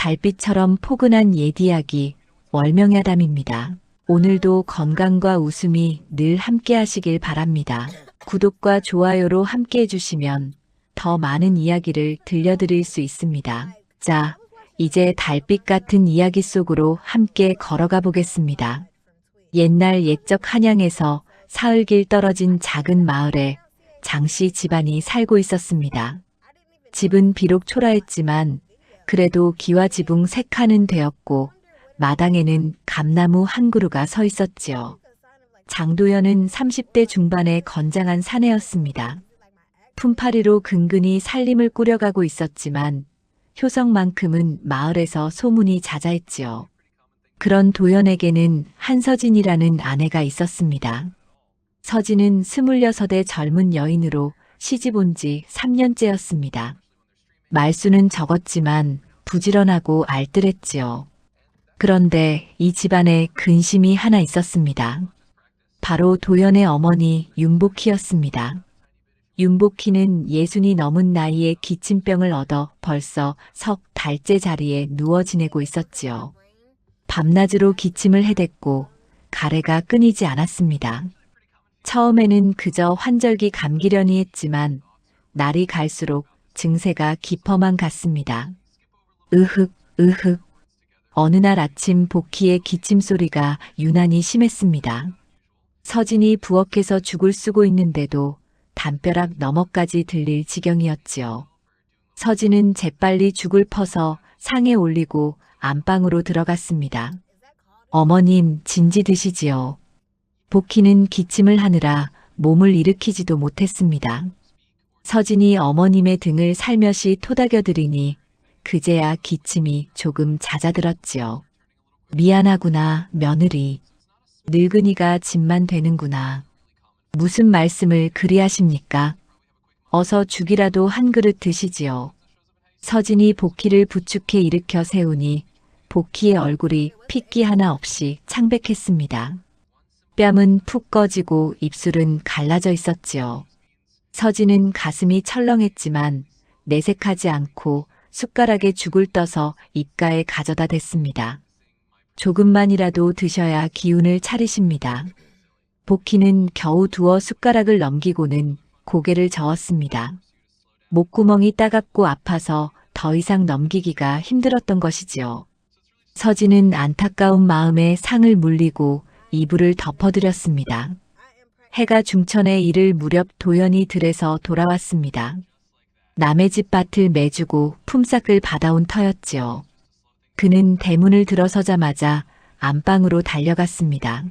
달빛처럼 포근한 옛 이야기, 월명야담입니다. 오늘도 건강과 웃음이 늘 함께 하시길 바랍니다. 구독과 좋아요로 함께 해주시면 더 많은 이야기를 들려드릴 수 있습니다. 자, 이제 달빛 같은 이야기 속으로 함께 걸어가 보겠습니다. 옛날 옛적 한양에서 사흘길 떨어진 작은 마을에 장씨 집안이 살고 있었습니다. 집은 비록 초라했지만 그래도 기와지붕 3칸은 되었고 마당에는 감나무 한 그루가 서 있었지요. 장도연은 30대 중반의 건장한 사내였습니다. 품팔이로 근근히 살림을 꾸려가고 있었지만 효성만큼은 마을에서 소문이 자자했지요. 그런 도연에게는 한서진이라는 아내가 있었습니다. 서진은 26의 젊은 여인으로 시집 온 지 3년째였습니다. 말수는 적었지만 부지런하고 알뜰했지요. 그런데 이 집안에 근심이 하나 있었습니다. 바로 도연의 어머니 윤복희였습니다. 윤복희는 60이 넘은 나이에 기침병을 얻어 벌써 석 달째 자리에 누워 지내고 있었지요. 밤낮으로 기침을 해댔고 가래가 끊이지 않았습니다. 처음에는 그저 환절기 감기려니 했지만 날이 갈수록 증세가 깊어만 갔습니다. 으흑, 으흑. 어느 날 아침 복희의 기침 소리가 유난히 심했습니다. 서진이 부엌에서 죽을 쓰고 있는데도 담벼락 너머까지 들릴 지경이었지요. 서진은 재빨리 죽을 퍼서 상에 올리고 안방으로 들어갔습니다. 어머님, 진지 드시지요. 복희는 기침을 하느라 몸을 일으키지도 못했습니다. 서진이 어머님의 등을 살며시 토닥여드리니 그제야 기침이 조금 잦아들었지요. 미안하구나, 며느리. 늙은이가 짐만 되는구나. 무슨 말씀을 그리 하십니까? 어서 죽이라도 한 그릇 드시지요. 서진이 복희를 부축해 일으켜 세우니 복희의 얼굴이 핏기 하나 없이 창백했습니다. 뺨은 푹 꺼지고 입술은 갈라져 있었지요. 서진은 가슴이 철렁했지만 내색하지 않고 숟가락에 죽을 떠서 입가에 가져다 댔습니다. 조금만이라도 드셔야 기운을 차리십니다. 복희는 겨우 두어 숟가락을 넘기고는 고개를 저었습니다. 목구멍이 따갑고 아파서 더 이상 넘기기가 힘들었던 것이지요. 서진은 안타까운 마음에 상을 물리고 이불을 덮어드렸습니다. 해가 중천에 이를 무렵 도연이 들에서 돌아왔습니다. 남의 집 밭을 매주고 품삯을 받아온 터였지요. 그는 대문을 들어서자마자 안방으로 달려갔습니다.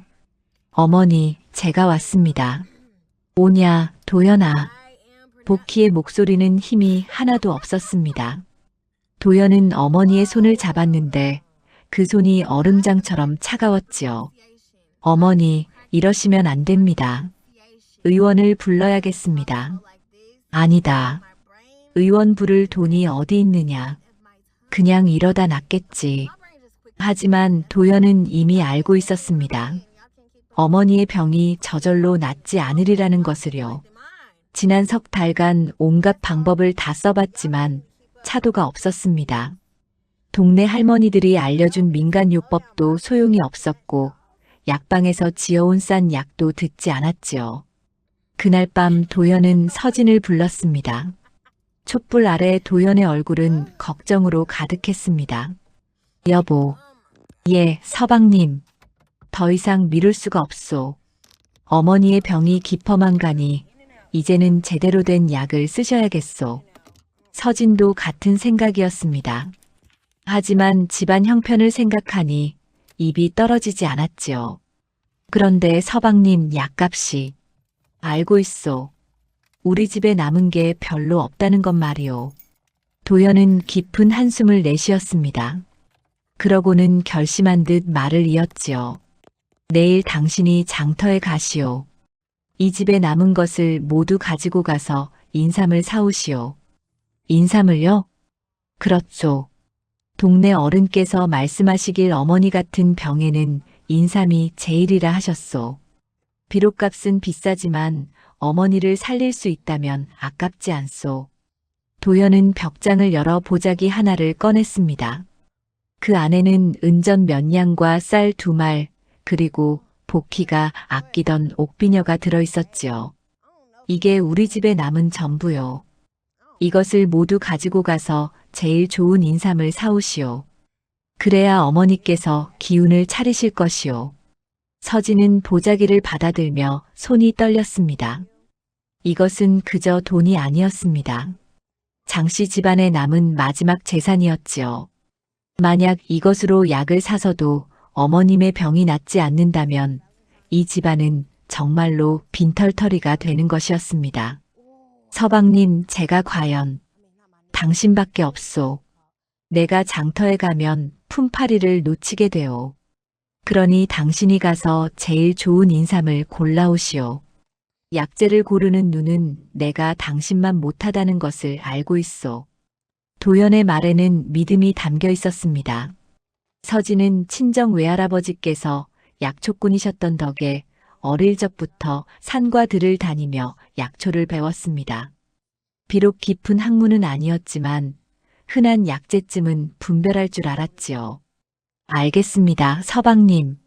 어머니, 제가 왔습니다. 오냐, 도연아. 복희의 목소리는 힘이 하나도 없었습니다. 도연은 어머니의 손을 잡았는데 그 손이 얼음장처럼 차가웠지요. 어머니, 이러시면 안 됩니다. 의원을 불러야겠습니다. 아니다. 의원 부를 돈이 어디 있느냐. 그냥 이러다 낫겠지. 하지만 도연은 이미 알고 있었습니다. 어머니의 병이 저절로 낫지 않으리라는 것을요. 지난 석 달간 온갖 방법을 다 써봤지만 차도가 없었습니다. 동네 할머니들이 알려준 민간요법도 소용이 없었고 약방에서 지어온 싼 약도 듣지 않았지요. 그날 밤 도연은 서진을 불렀습니다. 촛불 아래 도연의 얼굴은 걱정으로 가득했습니다. 여보. 예, 서방님. 더 이상 미룰 수가 없소. 어머니의 병이 깊어만 가니 이제는 제대로 된 약을 쓰셔야겠소. 서진도 같은 생각이었습니다. 하지만 집안 형편을 생각하니 입이 떨어지지 않았지요. 그런데 서방님 약값이. 알고 있소. 우리 집에 남은 게 별로 없다는 것 말이오. 도연은 깊은 한숨을 내쉬었습니다. 그러고는 결심한 듯 말을 이었지요. 내일 당신이 장터에 가시오. 이 집에 남은 것을 모두 가지고 가서 인삼을 사오시오. 인삼을요? 그렇소. 동네 어른께서 말씀하시길 어머니 같은 병에는 인삼이 제일이라 하셨소. 비록 값은 비싸지만 어머니를 살릴 수 있다면 아깝지 않소. 도연은 벽장을 열어 보자기 하나를 꺼냈습니다. 그 안에는 은전 몇 냥과 쌀 2말, 그리고 복희가 아끼던 옥비녀가 들어있었지요. 이게 우리 집에 남은 전부요. 이것을 모두 가지고 가서 제일 좋은 인삼을 사오시오. 그래야 어머니께서 기운을 차리실 것이오. 서진은 보자기를 받아들며 손이 떨렸습니다. 이것은 그저 돈이 아니었습니다. 장씨 집안에 남은 마지막 재산이었지요. 만약 이것으로 약을 사서도 어머님의 병이 낫지 않는다면 이 집안은 정말로 빈털터리가 되는 것이었습니다. 서방님, 제가 과연 당신밖에 없소. 내가 장터에 가면 품팔이를 놓치게 되오. 그러니 당신이 가서 제일 좋은 인삼을 골라오시오. 약재를 고르는 눈은 내가 당신만 못하다는 것을 알고 있소. 도연의 말에는 믿음이 담겨 있었습니다. 서진은 친정 외할아버지께서 약초꾼이셨던 덕에 어릴 적부터 산과 들을 다니며 약초를 배웠습니다. 비록 깊은 학문은 아니었지만 흔한 약재쯤은 분별할 줄 알았지요. 알겠습니다, 서방님.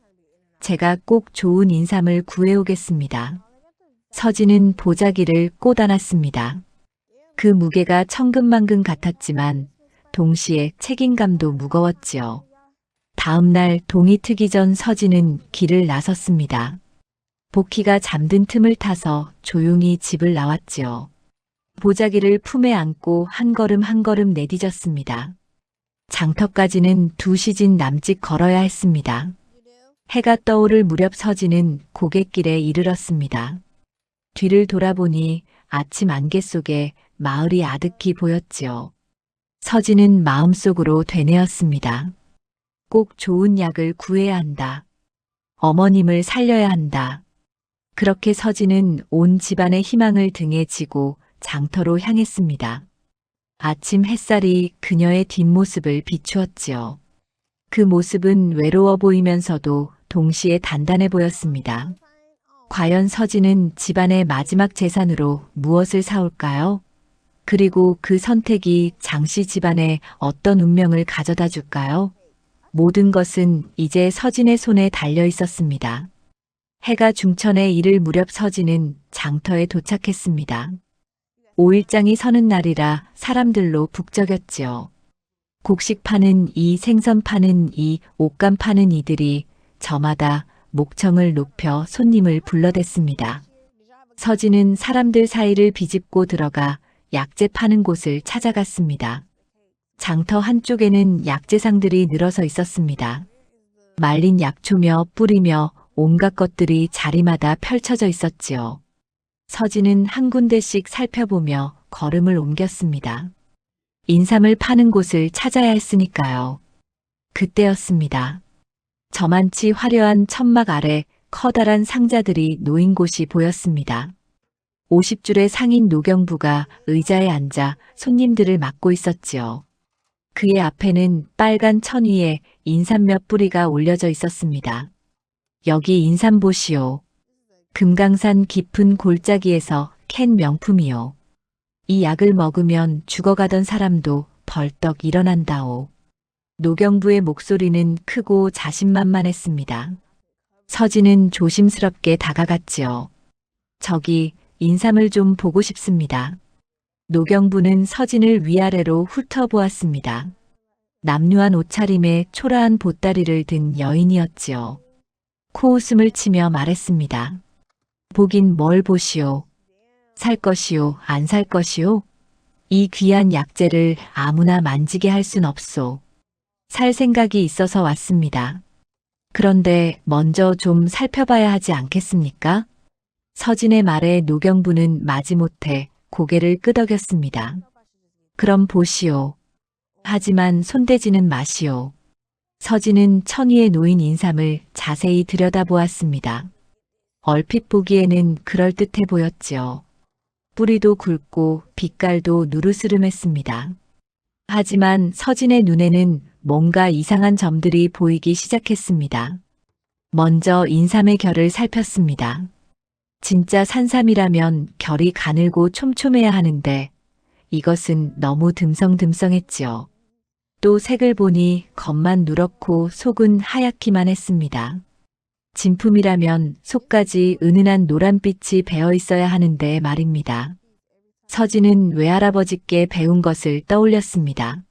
제가 꼭 좋은 인삼을 구해오겠습니다. 서진은 보자기를 꽂아놨습니다. 그 무게가 천근만근 같았지만 동시에 책임감도 무거웠지요. 다음 날 동이 트기 전 서진은 길을 나섰습니다. 복희가 잠든 틈을 타서 조용히 집을 나왔지요. 보자기를 품에 안고 한 걸음 한 걸음 내디뎠습니다. 장터까지는 2시진 남짓 걸어야 했습니다. 해가 떠오를 무렵 서진은 고갯길에 이르렀습니다. 뒤를 돌아보니 아침 안개 속에 마을이 아득히 보였지요. 서진은 마음속으로 되뇌었습니다. 꼭 좋은 약을 구해야 한다. 어머님을 살려야 한다. 그렇게 서진은 온 집안의 희망을 등에 지고 장터로 향했습니다. 아침 햇살이 그녀의 뒷모습을 비추었지요. 그 모습은 외로워 보이면서도 동시에 단단해 보였습니다. 과연 서진은 집안의 마지막 재산으로 무엇을 사올까요? 그리고 그 선택이 장씨 집안에 어떤 운명을 가져다 줄까요? 모든 것은 이제 서진의 손에 달려 있었습니다. 해가 중천에 이를 무렵 서진은 장터에 도착했습니다. 5일장이 서는 날이라 사람들로 북적였지요. 곡식 파는 이, 생선 파는 이, 옷감 파는 이들이 저마다 목청을 높여 손님을 불러댔습니다. 서진은 사람들 사이를 비집고 들어가 약재 파는 곳을 찾아갔습니다. 장터 한쪽에는 약재상들이 늘어서 있었습니다. 말린 약초며 뿌리며 온갖 것들이 자리마다 펼쳐져 있었지요. 서진은 한 군데씩 살펴보며 걸음을 옮겼습니다. 인삼을 파는 곳을 찾아야 했으니까요. 그때였습니다. 저만치 화려한 천막 아래 커다란 상자들이 놓인 곳이 보였습니다. 50줄의 상인 노경부가 의자에 앉아 손님들을 맡고 있었지요. 그의 앞에는 빨간 천 위에 인삼 몇 뿌리가 올려져 있었습니다. 여기 인삼 보시오. 금강산 깊은 골짜기에서 캔 명품이요. 이 약을 먹으면 죽어가던 사람도 벌떡 일어난다오. 노경부의 목소리는 크고 자신만만했습니다. 서진은 조심스럽게 다가갔지요. 저기 인삼을 좀 보고 싶습니다. 노경부는 서진을 위아래로 훑어보았습니다. 남루한 옷차림에 초라한 보따리를 든 여인이었지요. 코웃음을 치며 말했습니다. 보긴 뭘 보시오. 살 것이오, 안 살 것이오? 이 귀한 약재를 아무나 만지게 할 순 없소. 살 생각이 있어서 왔습니다. 그런데 먼저 좀 살펴봐야 하지 않겠습니까? 서진의 말에 노경부는 마지못해 고개를 끄덕였습니다. 그럼 보시오. 하지만 손대지는 마시오. 서진은 천 위에 놓인 인삼을 자세히 들여다보았습니다. 얼핏 보기에는 그럴듯해 보였지요. 뿌리도 굵고 빛깔도 누르스름했습니다. 하지만 서진의 눈에는 뭔가 이상한 점들이 보이기 시작했습니다. 먼저 인삼의 결을 살폈습니다. 진짜 산삼이라면 결이 가늘고 촘촘해야 하는데 이것은 너무 듬성듬성했지요. 또 색을 보니 겉만 누렇고 속은 하얗기만 했습니다. 진품이라면 속까지 은은한 노란빛이 배어 있어야 하는데 말입니다. 서진은 외할아버지께 배운 것을 떠올렸습니다.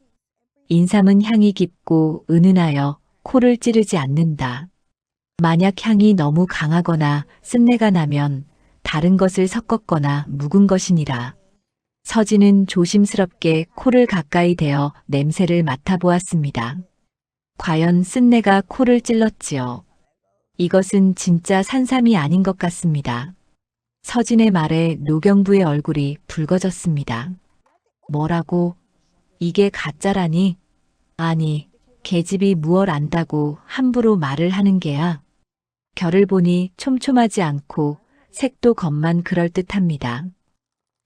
인삼은 향이 깊고 은은하여 코를 찌르지 않는다. 만약 향이 너무 강하거나 쓴내가 나면 다른 것을 섞었거나 묵은 것이니라. 서진은 조심스럽게 코를 가까이 대어 냄새를 맡아보았습니다. 과연 쓴내가 코를 찔렀지요. 이것은 진짜 산삼이 아닌 것 같습니다. 서진의 말에 노경부의 얼굴이 붉어졌습니다. 뭐라고? 이게 가짜라니? 아니, 계집이 무얼 안다고 함부로 말을 하는 게야. 결을 보니 촘촘하지 않고 색도 겉만 그럴듯합니다.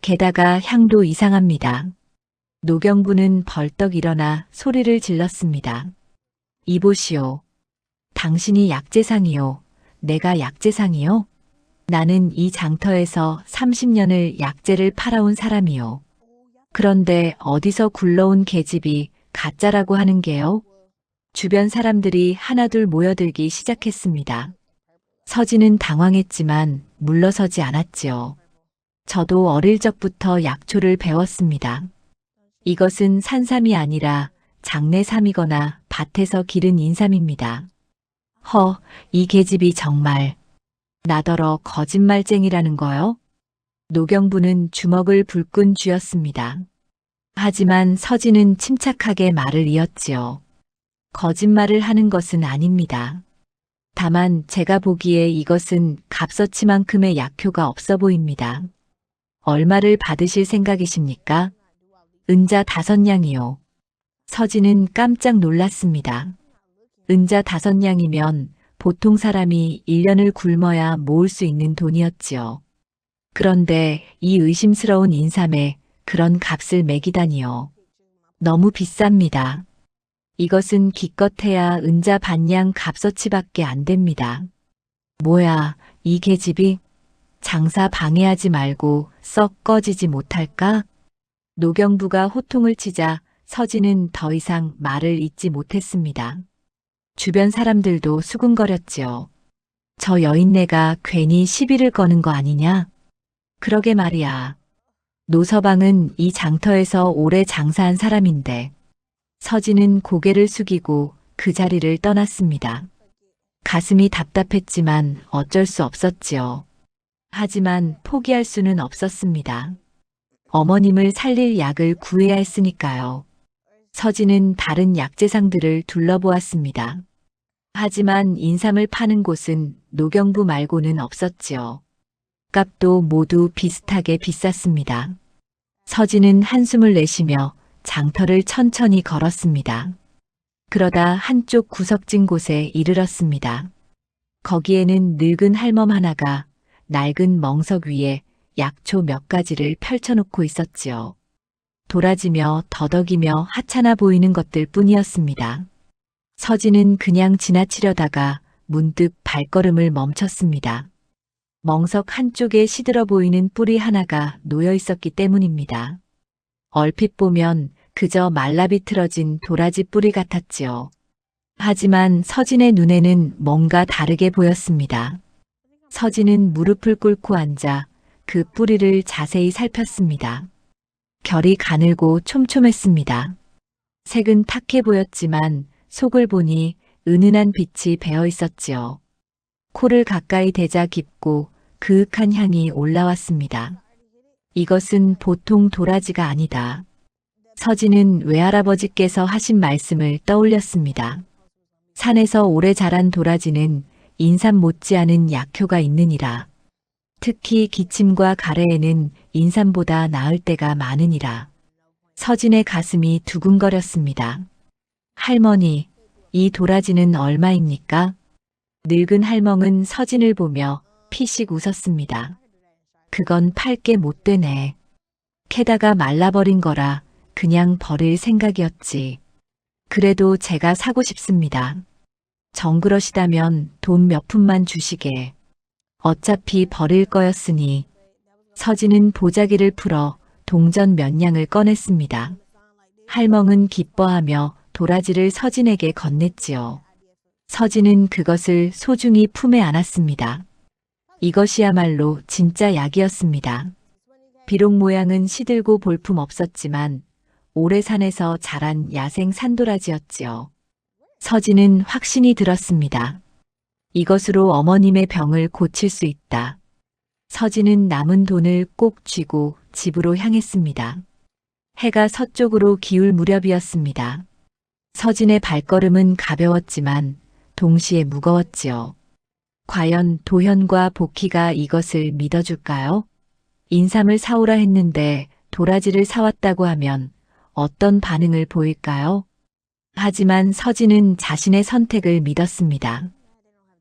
게다가 향도 이상합니다. 노경부는 벌떡 일어나 소리를 질렀습니다. 이보시오. 당신이 약재상이요. 내가 약재상이요? 나는 이 장터에서 30년을 약재를 팔아온 사람이요. 그런데 어디서 굴러온 계집이 가짜라고 하는 게요? 주변 사람들이 하나둘 모여들기 시작했습니다. 서진은 당황했지만 물러서지 않았지요. 저도 어릴 적부터 약초를 배웠습니다. 이것은 산삼이 아니라 장내삼이거나 밭에서 기른 인삼입니다. 이 계집이 정말 나더러 거짓말쟁이라는 거요? 노경부는 주먹을 불끈 쥐었습니다. 하지만 서진은 침착하게 말을 이었지요. 거짓말을 하는 것은 아닙니다. 다만 제가 보기에 이것은 값어치만큼의 약효가 없어 보입니다. 얼마를 받으실 생각이십니까? 은자 5냥이요. 서진은 깜짝 놀랐습니다. 은자 5냥이면 보통 사람이 1년을 굶어야 모을 수 있는 돈이었지요. 그런데 이 의심스러운 인삼에 그런 값을 매기다니요. 너무 비쌉니다. 이것은 기껏해야 은자 반냥 값어치밖에 안 됩니다. 뭐야, 이 계집이? 장사 방해하지 말고 썩 꺼지지 못할까? 노경부가 호통을 치자 서진은 더 이상 말을 잇지 못했습니다. 주변 사람들도 수군거렸지요. 저 여인네가 괜히 시비를 거는 거 아니냐? 그러게 말이야. 노서방은 이 장터에서 오래 장사한 사람인데. 서진은 고개를 숙이고 그 자리를 떠났습니다. 가슴이 답답했지만 어쩔 수 없었지요. 하지만 포기할 수는 없었습니다. 어머님을 살릴 약을 구해야 했으니까요. 서진은 다른 약재상들을 둘러보았습니다. 하지만 인삼을 파는 곳은 노경부 말고는 없었지요. 값도 모두 비슷하게 비쌌습니다. 서진은 한숨을 내쉬며 장터를 천천히 걸었습니다. 그러다 한쪽 구석진 곳에 이르렀습니다. 거기에는 늙은 할멈 하나가 낡은 멍석 위에 약초 몇 가지를 펼쳐놓고 있었지요. 도라지며 더덕이며 하찮아 보이는 것들 뿐이었습니다. 서진은 그냥 지나치려다가 문득 발걸음을 멈췄습니다. 멍석 한쪽에 시들어 보이는 뿌리 하나가 놓여 있었기 때문입니다. 얼핏 보면 그저 말라비틀어진 도라지 뿌리 같았지요. 하지만 서진의 눈에는 뭔가 다르게 보였습니다. 서진은 무릎을 꿇고 앉아 그 뿌리를 자세히 살폈습니다. 결이 가늘고 촘촘했습니다. 색은 탁해 보였지만 속을 보니 은은한 빛이 배어 있었지요. 코를 가까이 대자 깊고 그윽한 향이 올라왔습니다. 이것은 보통 도라지가 아니다. 서진은 외할아버지께서 하신 말씀을 떠올렸습니다. 산에서 오래 자란 도라지는 인삼 못지않은 약효가 있느니라. 특히 기침과 가래에는 인삼보다 나을 때가 많으니라. 서진의 가슴이 두근거렸습니다. 할머니, 이 도라지는 얼마입니까? 늙은 할멈은 서진을 보며 피식 웃었습니다. 그건 팔게 못 되네. 캐다가 말라버린 거라 그냥 버릴 생각이었지. 그래도 제가 사고 싶습니다. 정그러시다면 돈 몇 푼만 주시게. 어차피 버릴 거였으니. 서진은 보자기를 풀어 동전 몇 냥을 꺼냈습니다. 할멈은 기뻐하며 도라지를 서진에게 건넸지요. 서진은 그것을 소중히 품에 안았습니다. 이것이야말로 진짜 약이었습니다. 비록 모양은 시들고 볼품 없었지만 오래 산에서 자란 야생 산도라지였지요. 서진은 확신이 들었습니다. 이것으로 어머님의 병을 고칠 수 있다. 서진은 남은 돈을 꼭 쥐고 집으로 향했습니다. 해가 서쪽으로 기울 무렵이었습니다. 서진의 발걸음은 가벼웠지만 동시에 무거웠지요. 과연 도현과 복희가 이것을 믿어줄까요? 인삼을 사오라 했는데 도라지를 사왔다고 하면 어떤 반응을 보일까요? 하지만 서진은 자신의 선택을 믿었습니다.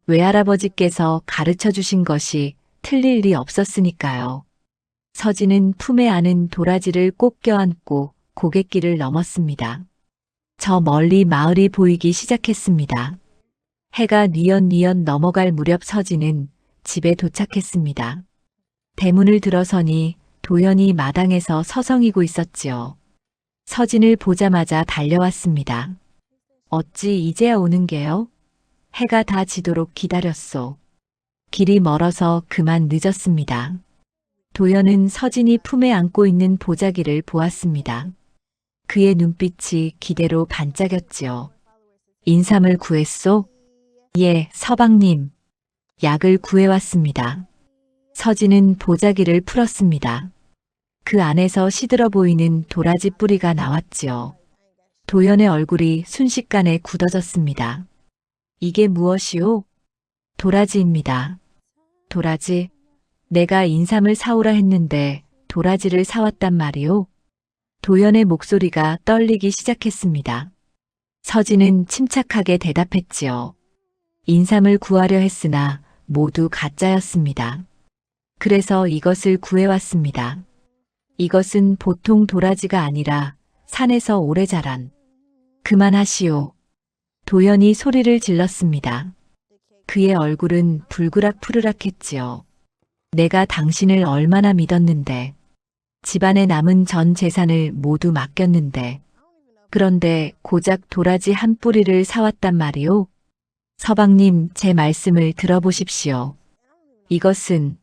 외할아버지께서 가르쳐 주신 것이 틀릴 리 없었으니까요. 서진은 품에 안은 도라지를 꼭 껴안고 고갯길을 넘었습니다. 저 멀리 마을이 보이기 시작했습니다. 해가 뉘엿뉘엿 넘어갈 무렵 서진은 집에 도착했습니다. 대문을 들어서니 도연이 마당에서 서성이고 있었지요. 서진을 보자마자 달려왔습니다. 어찌 이제야 오는 게요? 해가 다 지도록 기다렸소. 길이 멀어서 그만 늦었습니다. 도연은 서진이 품에 안고 있는 보자기를 보았습니다. 그의 눈빛이 기대로 반짝였지요. 인삼을 구했소? 예, 서방님. 약을 구해왔습니다. 서진은 보자기를 풀었습니다. 그 안에서 시들어 보이는 도라지 뿌리가 나왔지요. 도연의 얼굴이 순식간에 굳어졌습니다. 이게 무엇이오? 도라지입니다. 도라지? 내가 인삼을 사오라 했는데 도라지를 사왔단 말이오? 도연의 목소리가 떨리기 시작했습니다. 서진은 침착하게 대답했지요. 인삼을 구하려 했으나 모두 가짜였습니다. 그래서 이것을 구해왔습니다. 이것은 보통 도라지가 아니라 산에서 오래 자란. 그만하시오. 도연이 소리를 질렀습니다. 그의 얼굴은 불그락푸르락했지요. 내가 당신을 얼마나 믿었는데, 집안에 남은 전 재산을 모두 맡겼는데, 그런데 고작 도라지 한 뿌리를 사왔단 말이오? 서방님, 제 말씀을 들어보십시오. 이것은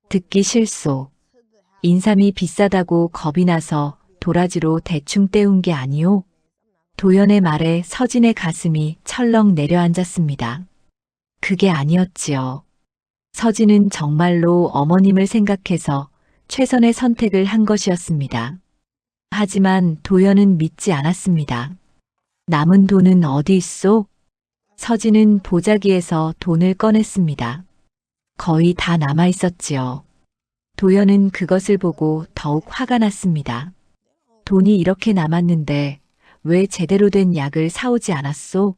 듣기 싫소. 인삼이 비싸다고 겁이 나서 도라지로 대충 때운 게 아니오? 도연의 말에 서진의 가슴이 철렁 내려앉았습니다. 그게 아니었지요. 서진은 정말로 어머님을 생각해서 최선의 선택을 한 것이었습니다. 하지만 도연은 믿지 않았습니다. 남은 돈은 어디 있소? 서진은 보자기에서 돈을 꺼냈습니다. 거의 다 남아 있었지요. 도연은 그것을 보고 더욱 화가 났습니다. 돈이 이렇게 남았는데 왜 제대로 된 약을 사오지 않았소?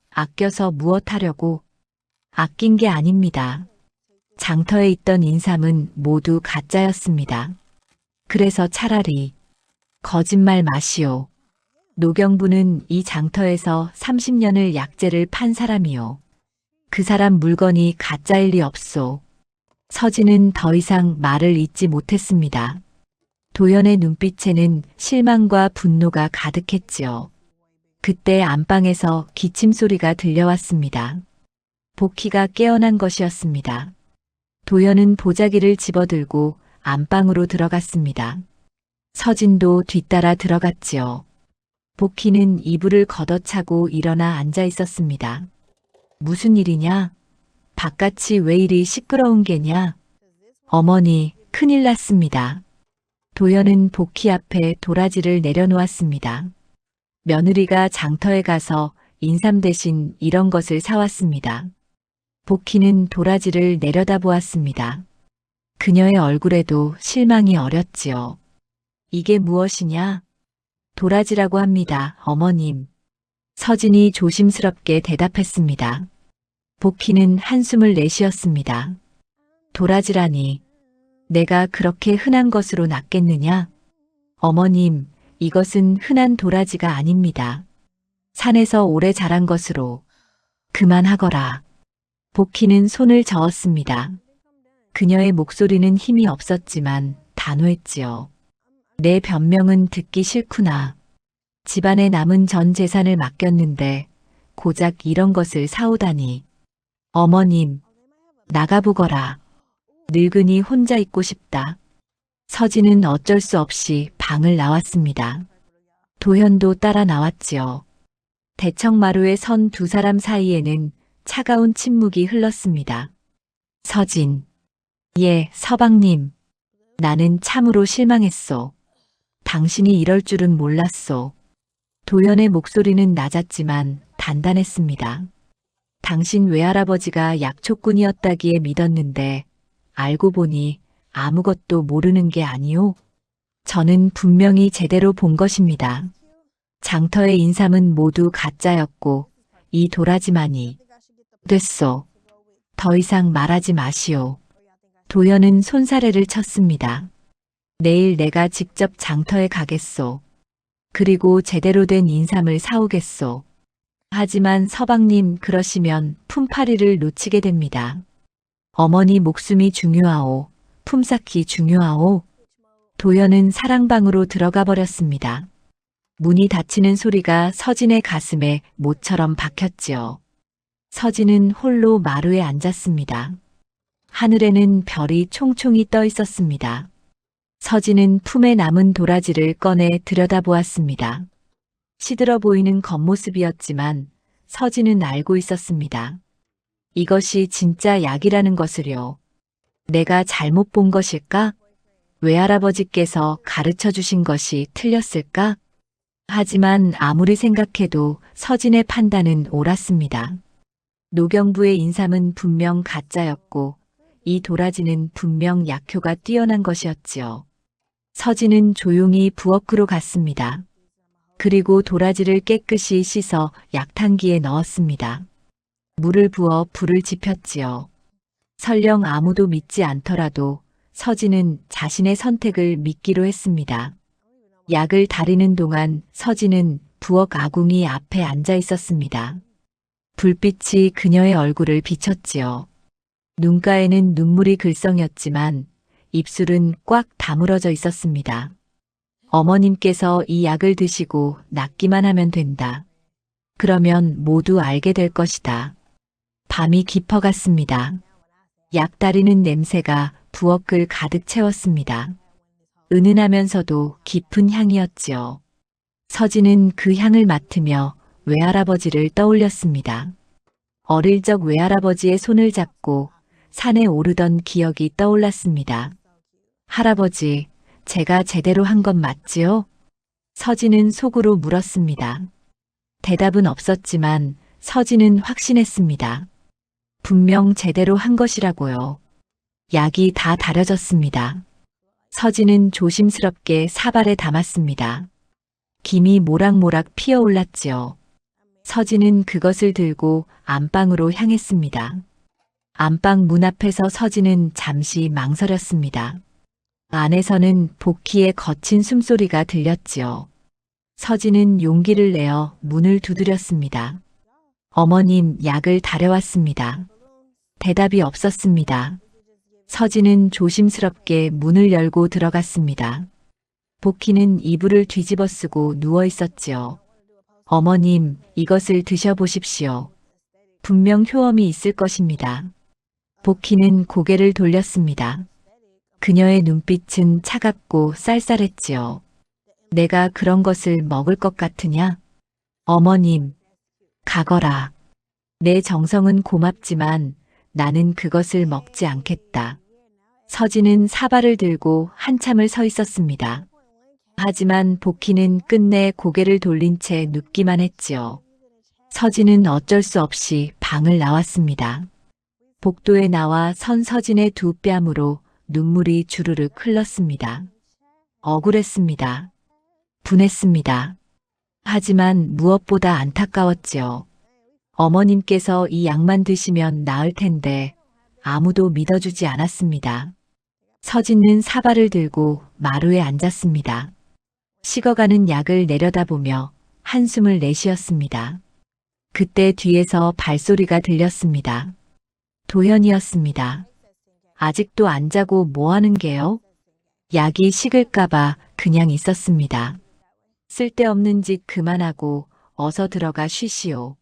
아껴서 무엇하려고? 아낀 게 아닙니다. 장터에 있던 인삼은 모두 가짜였습니다. 그래서 차라리 거짓말 마시오. 노경부는 이 장터에서 30년을 약재를 판 사람이요. 그 사람 물건이 가짜일 리 없소. 서진은 더 이상 말을 잇지 못했습니다. 도연의 눈빛에는 실망과 분노가 가득했지요. 그때 안방에서 기침 소리가 들려왔습니다. 복희가 깨어난 것이었습니다. 도연은 보자기를 집어들고 안방으로 들어갔습니다. 서진도 뒤따라 들어갔지요. 복희는 이불을 걷어차고 일어나 앉아 있었습니다. 무슨 일이냐? 바깥이 왜 이리 시끄러운 게냐? 어머니, 큰일 났습니다. 도연은 복희 앞에 도라지를 내려놓았습니다. 며느리가 장터에 가서 인삼 대신 이런 것을 사왔습니다. 복희는 도라지를 내려다보았습니다. 그녀의 얼굴에도 실망이 어렸지요. 이게 무엇이냐? 도라지라고 합니다, 어머님. 서진이 조심스럽게 대답했습니다. 복희는 한숨을 내쉬었습니다. 도라지라니, 내가 그렇게 흔한 것으로 낫겠느냐? 어머님, 이것은 흔한 도라지가 아닙니다. 산에서 오래 자란 것으로. 그만하거라. 복희는 손을 저었습니다. 그녀의 목소리는 힘이 없었지만 단호했지요. 내 변명은 듣기 싫구나. 집안에 남은 전 재산을 맡겼는데 고작 이런 것을 사오다니. 어머님, 나가보거라. 늙은이 혼자 있고 싶다. 서진은 어쩔 수 없이 방을 나왔습니다. 도현도 따라 나왔지요. 대청마루에 선 두 사람 사이에는 차가운 침묵이 흘렀습니다. 서진. 예, 서방님. 나는 참으로 실망했소. 당신이 이럴 줄은 몰랐소. 도현의 목소리는 낮았지만 단단했습니다. 당신 외할아버지가 약초꾼이었다기에 믿었는데 알고 보니 아무것도 모르는 게 아니오. 저는 분명히 제대로 본 것입니다. 장터의 인삼은 모두 가짜였고 이 도라지만이 됐소. 더 이상 말하지 마시오. 도현은 손사래를 쳤습니다. 내일 내가 직접 장터에 가겠소. 그리고 제대로 된 인삼을 사오겠소. 하지만 서방님 그러시면 품팔이를 놓치게 됩니다. 어머니 목숨이 중요하오. 품삯이 중요하오. 도현은 사랑방으로 들어가 버렸습니다. 문이 닫히는 소리가 서진의 가슴에 못처럼 박혔지요. 서진은 홀로 마루에 앉았습니다. 하늘에는 별이 총총히 떠 있었습니다. 서진은 품에 남은 도라지를 꺼내 들여다보았습니다. 시들어 보이는 겉모습이었지만 서진은 알고 있었습니다. 이것이 진짜 약이라는 것을요. 내가 잘못 본 것일까? 외할아버지께서 가르쳐 주신 것이 틀렸을까? 하지만 아무리 생각해도 서진의 판단은 옳았습니다. 노경부의 인삼은 분명 가짜였고 이 도라지는 분명 약효가 뛰어난 것이었지요. 서진은 조용히 부엌으로 갔습니다. 그리고 도라지를 깨끗이 씻어 약탕기에 넣었습니다. 물을 부어 불을 지폈지요. 설령 아무도 믿지 않더라도 서진은 자신의 선택을 믿기로 했습니다. 약을 다리는 동안 서진은 부엌 아궁이 앞에 앉아 있었습니다. 불빛이 그녀의 얼굴을 비쳤지요. 눈가에는 눈물이 글썽였지만 입술은 꽉 다물어져 있었습니다. 어머님께서 이 약을 드시고 낫기만 하면 된다. 그러면 모두 알게 될 것이다. 밤이 깊어갔습니다. 약 다리는 냄새가 부엌을 가득 채웠습니다. 은은하면서도 깊은 향이었지요. 서진은 그 향을 맡으며 외할아버지를 떠올렸습니다. 어릴 적 외할아버지의 손을 잡고 산에 오르던 기억이 떠올랐습니다. 할아버지, 제가 제대로 한 건 맞지요? 서진은 속으로 물었습니다. 대답은 없었지만 서진은 확신했습니다. 분명 제대로 한 것이라고요. 약이 다 다려졌습니다. 서진은 조심스럽게 사발에 담았습니다. 김이 모락모락 피어올랐지요. 서진은 그것을 들고 안방으로 향했습니다. 안방 문 앞에서 서진은 잠시 망설였습니다. 안에서는 복희의 거친 숨소리가 들렸지요. 서진은 용기를 내어 문을 두드렸습니다. 어머님, 약을 다려왔습니다. 대답이 없었습니다. 서진은 조심스럽게 문을 열고 들어갔습니다. 복희는 이불을 뒤집어 쓰고 누워 있었지요. 어머님, 이것을 드셔보십시오. 분명 효험이 있을 것입니다. 복희는 고개를 돌렸습니다. 그녀의 눈빛은 차갑고 쌀쌀했지요. 내가 그런 것을 먹을 것 같으냐? 어머님, 가거라. 내 정성은 고맙지만 나는 그것을 먹지 않겠다. 서진은 사발을 들고 한참을 서 있었습니다. 하지만 복희는 끝내 고개를 돌린 채 눕기만 했지요. 서진은 어쩔 수 없이 방을 나왔습니다. 복도에 나와 선 서진의 두 뺨으로 눈물이 주르륵 흘렀습니다. 억울했습니다. 분했습니다. 하지만 무엇보다 안타까웠지요. 어머님께서 이 약만 드시면 나을 텐데 아무도 믿어주지 않았습니다. 서진은 사발을 들고 마루에 앉았습니다. 식어가는 약을 내려다보며 한숨을 내쉬었습니다. 그때 뒤에서 발소리가 들렸습니다. 도현이었습니다. 아직도 안 자고 뭐 하는 게요? 약이 식을까봐 그냥 있었습니다. 쓸데없는 짓 그만하고 어서 들어가 쉬시오.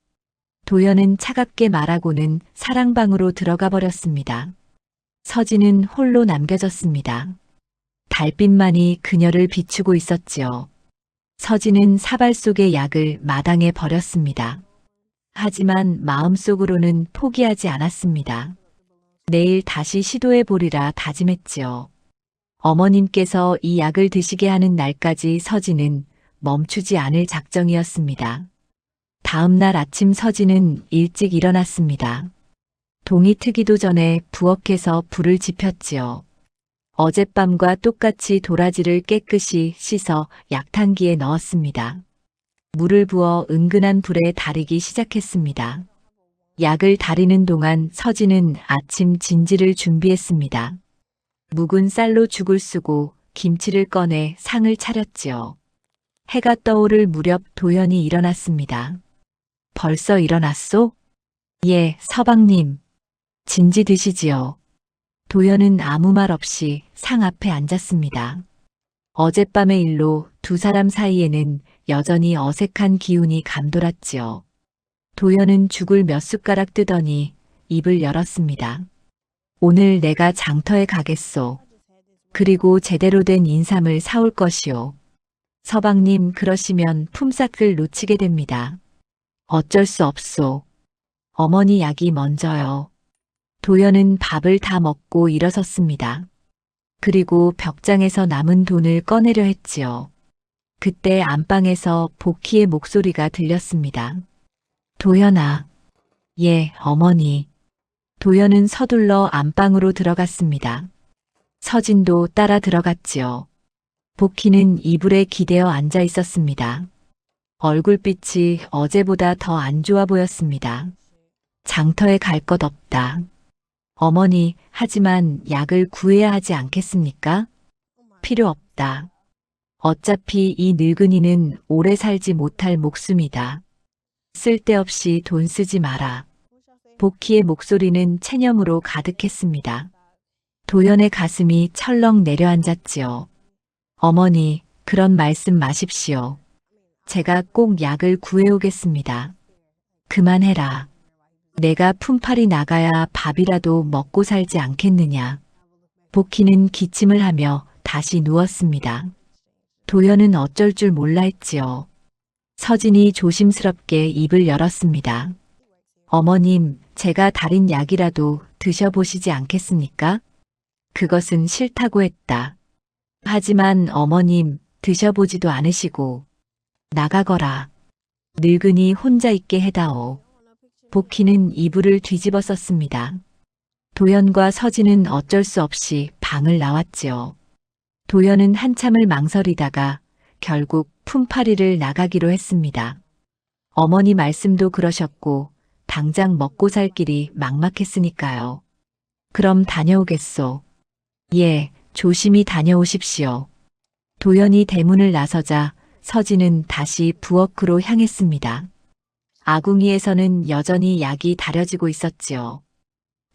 도연은 차갑게 말하고는 사랑방으로 들어가 버렸습니다. 서진은 홀로 남겨졌습니다. 달빛만이 그녀를 비추고 있었지요. 서진은 사발 속의 약을 마당에 버렸습니다. 하지만 마음속으로는 포기하지 않았습니다. 내일 다시 시도해 보리라 다짐했지요. 어머님께서 이 약을 드시게 하는 날까지 서진은 멈추지 않을 작정이었습니다. 다음 날 아침 서진은 일찍 일어났습니다. 동이 트기도 전에 부엌에서 불을 지폈지요. 어젯밤과 똑같이 도라지를 깨끗이 씻어 약탕기에 넣었습니다. 물을 부어 은근한 불에 달이기 시작했습니다. 약을 달이는 동안 서진은 아침 진지를 준비했습니다. 묵은 쌀로 죽을 쓰고 김치를 꺼내 상을 차렸지요. 해가 떠오를 무렵 도연이 일어났습니다. 벌써 일어났소? 예, 서방님. 진지 드시지요. 도연은 아무 말 없이 상 앞에 앉았습니다. 어젯밤의 일로 두 사람 사이에는 여전히 어색한 기운이 감돌았지요. 도연은 죽을 몇 숟가락 뜨더니 입을 열었습니다. 오늘 내가 장터에 가겠소. 그리고 제대로 된 인삼을 사올 것이오. 서방님 그러시면 품삯을 놓치게 됩니다. 어쩔 수 없소. 어머니 약이 먼저요. 도연은 밥을 다 먹고 일어섰습니다. 그리고 벽장에서 남은 돈을 꺼내려 했지요. 그때 안방에서 복희의 목소리가 들렸습니다. 도연아. 예, 어머니. 도연은 서둘러 안방으로 들어갔습니다. 서진도 따라 들어갔지요. 복희는 이불에 기대어 앉아 있었습니다. 얼굴빛이 어제보다 더 안 좋아 보였습니다. 장터에 갈 것 없다. 어머니, 하지만 약을 구해야 하지 않겠습니까? 필요 없다. 어차피 이 늙은이는 오래 살지 못할 목숨이다. 쓸데없이 돈 쓰지 마라. 복희의 목소리는 체념으로 가득했습니다. 도연의 가슴이 철렁 내려앉았지요. 어머니, 그런 말씀 마십시오. 제가 꼭 약을 구해오겠습니다. 그만해라. 내가 품팔이 나가야 밥이라도 먹고 살지 않겠느냐. 복희는 기침을 하며 다시 누웠습니다. 도연은 어쩔 줄 몰라 했지요. 서진이 조심스럽게 입을 열었습니다. 어머님, 제가 달인 약이라도 드셔보시지 않겠습니까? 그것은 싫다고 했다. 하지만 어머님, 드셔보지도 않으시고 나가거라. 늙은이 혼자 있게 해다오. 복희는 이불을 뒤집어 썼습니다. 도연과 서진은 어쩔 수 없이 방을 나왔지요. 도연은 한참을 망설이다가 결국 품팔이를 나가기로 했습니다. 어머니 말씀도 그러셨고 당장 먹고 살 길이 막막했으니까요. 그럼 다녀오겠소. 예, 조심히 다녀오십시오. 도연이 대문을 나서자 서진은 다시 부엌으로 향했습니다. 아궁이에서는 여전히 약이 다려지고 있었지요.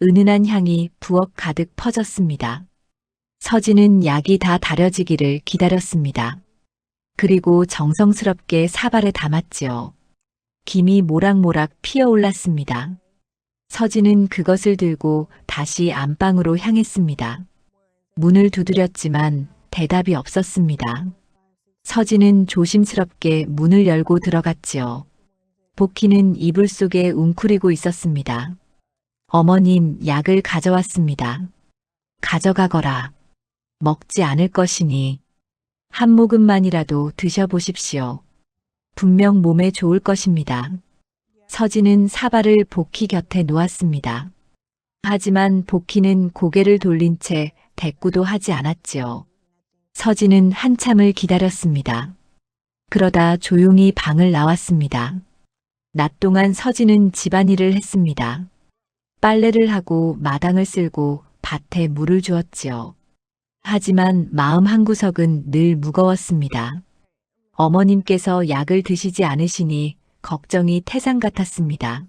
은은한 향이 부엌 가득 퍼졌습니다. 서진은 약이 다 다려지기를 기다렸습니다. 그리고 정성스럽게 사발에 담았지요. 김이 모락모락 피어올랐습니다. 서진은 그것을 들고 다시 안방으로 향했습니다. 문을 두드렸지만 대답이 없었습니다. 서진은 조심스럽게 문을 열고 들어갔지요. 복희는 이불 속에 웅크리고 있었습니다. 어머님, 약을 가져왔습니다. 가져가거라. 먹지 않을 것이니 한 모금만이라도 드셔보십시오. 분명 몸에 좋을 것입니다. 서진은 사발을 복희 곁에 놓았습니다. 하지만 복희는 고개를 돌린 채 대꾸도 하지 않았지요. 서진은 한참을 기다렸습니다. 그러다 조용히 방을 나왔습니다. 낮 동안 서진은 집안일을 했습니다. 빨래를 하고 마당을 쓸고 밭에 물을 주었지요. 하지만 마음 한구석은 늘 무거웠습니다. 어머님께서 약을 드시지 않으시니 걱정이 태산 같았습니다.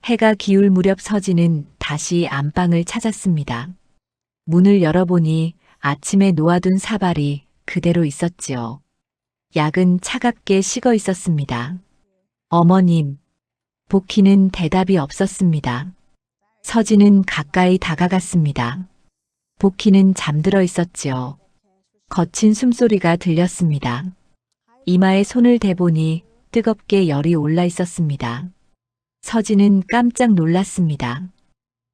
해가 기울 무렵 서진은 다시 안방을 찾았습니다. 문을 열어보니 아침에 놓아둔 사발이 그대로 있었지요. 약은 차갑게 식어 있었습니다. 어머님, 복희는 대답이 없었습니다. 서진은 가까이 다가갔습니다. 복희는 잠들어 있었지요. 거친 숨소리가 들렸습니다. 이마에 손을 대보니 뜨겁게 열이 올라 있었습니다. 서진은 깜짝 놀랐습니다.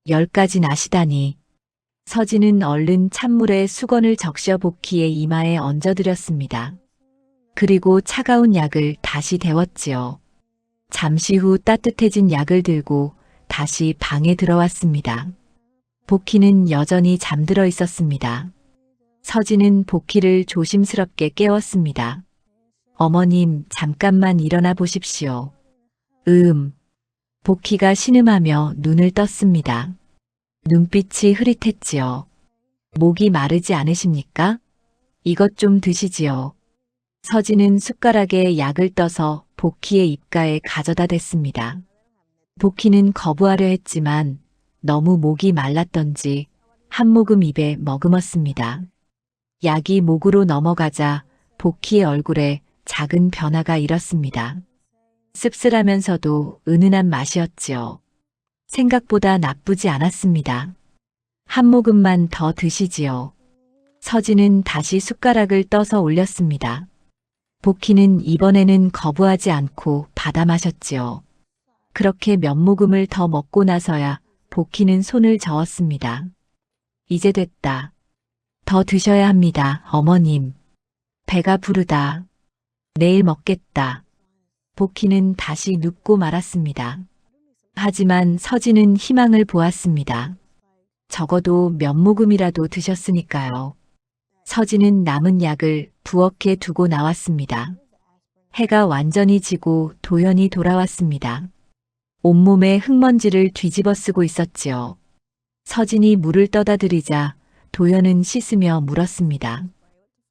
열까지 나시다니. 서진은 얼른 찬물에 수건을 적셔 복희의 이마에 얹어드렸습니다. 그리고 차가운 약을 다시 데웠지요. 잠시 후 따뜻해진 약을 들고 다시 방에 들어왔습니다. 복희는 여전히 잠들어 있었습니다. 서진은 복희를 조심스럽게 깨웠습니다. 어머님, 잠깐만 일어나 보십시오. 복희가 신음하며 눈을 떴습니다. 눈빛이 흐릿했지요. 목이 마르지 않으십니까? 이것 좀 드시지요. 서진은 숟가락에 약을 떠서 복희의 입가에 가져다 댔습니다. 복희는 거부하려 했지만 너무 목이 말랐던지 한 모금 입에 머금었습니다. 약이 목으로 넘어가자 복희의 얼굴에 작은 변화가 일었습니다. 씁쓸하면서도 은은한 맛이었지요. 생각보다 나쁘지 않았습니다. 한 모금만 더 드시지요. 서진은 다시 숟가락을 떠서 올렸습니다. 복희는 이번에는 거부하지 않고 받아 마셨지요. 그렇게 몇 모금을 더 먹고 나서야 복희는 손을 저었습니다. 이제 됐다. 더 드셔야 합니다, 어머님. 배가 부르다. 내일 먹겠다. 복희는 다시 눕고 말았습니다. 하지만 서진은 희망을 보았습니다. 적어도 몇 모금이라도 드셨으니까요. 서진은 남은 약을 부엌에 두고 나왔습니다. 해가 완전히 지고 도연이 돌아왔습니다. 온몸에 흙먼지를 뒤집어 쓰고 있었지요. 서진이 물을 떠다 드리자 도연은 씻으며 물었습니다.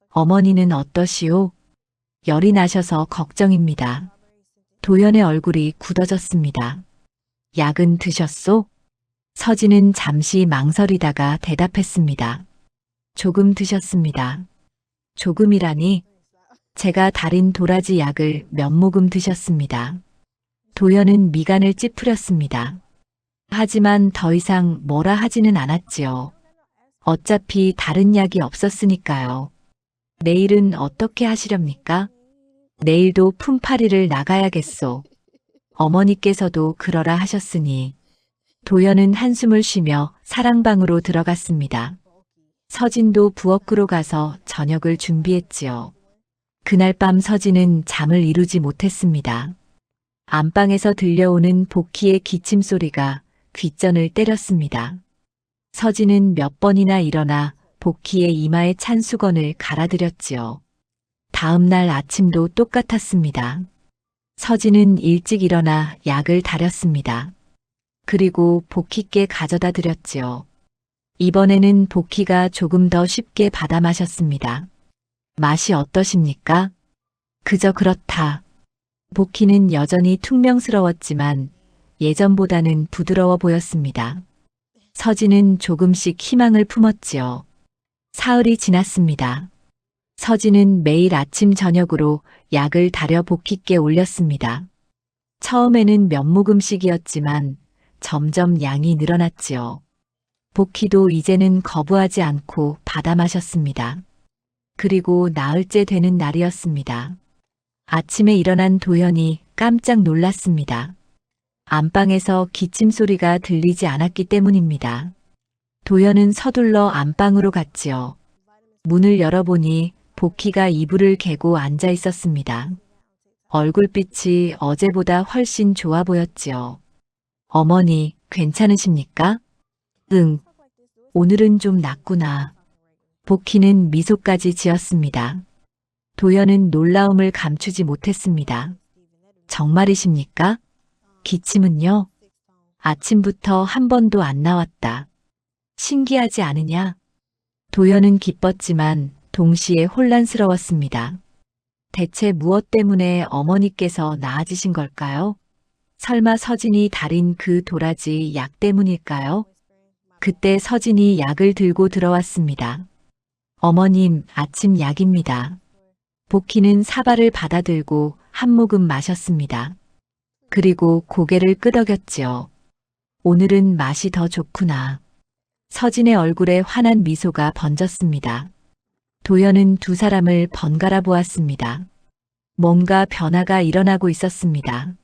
어머니는 어떠시오? 열이 나셔서 걱정입니다. 도연의 얼굴이 굳어졌습니다. 약은 드셨소? 서진은 잠시 망설이다가 대답했습니다. 조금 드셨습니다. 조금이라니? 제가 달인 도라지 약을 몇 모금 드셨습니다. 도연은 미간을 찌푸렸습니다. 하지만 더 이상 뭐라 하지는 않았지요. 어차피 다른 약이 없었으니까요. 내일은 어떻게 하시렵니까? 내일도 품팔이를 나가야겠소. 어머니께서도 그러라 하셨으니. 도연은 한숨을 쉬며 사랑방으로 들어갔습니다. 서진도 부엌으로 가서 저녁을 준비했지요. 그날 밤 서진은 잠을 이루지 못했습니다. 안방에서 들려오는 복희의 기침 소리가 귓전을 때렸습니다. 서진은 몇 번이나 일어나 복희의 이마에 찬 수건을 갈아들였지요. 다음 날 아침도 똑같았습니다. 서진은 일찍 일어나 약을 다렸습니다. 그리고 복희께 가져다 드렸지요. 이번에는 복희가 조금 더 쉽게 받아 마셨습니다. 맛이 어떠십니까? 그저 그렇다. 복희는 여전히 퉁명스러웠지만 예전보다는 부드러워 보였습니다. 서진은 조금씩 희망을 품었지요. 사흘이 지났습니다. 서진은 매일 아침 저녁으로 약을 다려 복희께 올렸습니다. 처음에는 몇 모금씩이었지만 점점 양이 늘어났지요. 복희도 이제는 거부하지 않고 받아 마셨습니다. 그리고 나흘째 되는 날이었습니다. 아침에 일어난 도연이 깜짝 놀랐습니다. 안방에서 기침 소리가 들리지 않았기 때문입니다. 도연은 서둘러 안방으로 갔지요. 문을 열어보니 복희가 이불을 개고 앉아 있었습니다. 얼굴빛이 어제보다 훨씬 좋아 보였지요. 어머니, 괜찮으십니까? 응, 오늘은 좀 낫구나. 복희는 미소까지 지었습니다. 도연은 놀라움을 감추지 못했습니다. 정말이십니까? 기침은요? 아침부터 한 번도 안 나왔다. 신기하지 않으냐? 도연은 기뻤지만 동시에 혼란스러웠습니다. 대체 무엇 때문에 어머니께서 나아지신 걸까요? 설마 서진이 달인 그 도라지 약 때문일까요? 그때 서진이 약을 들고 들어왔습니다. 어머님, 아침 약입니다. 복희는 사발을 받아들고 한 모금 마셨습니다. 그리고 고개를 끄덕였지요. 오늘은 맛이 더 좋구나. 서진의 얼굴에 환한 미소가 번졌습니다. 도연은 두 사람을 번갈아 보았습니다. 뭔가 변화가 일어나고 있었습니다.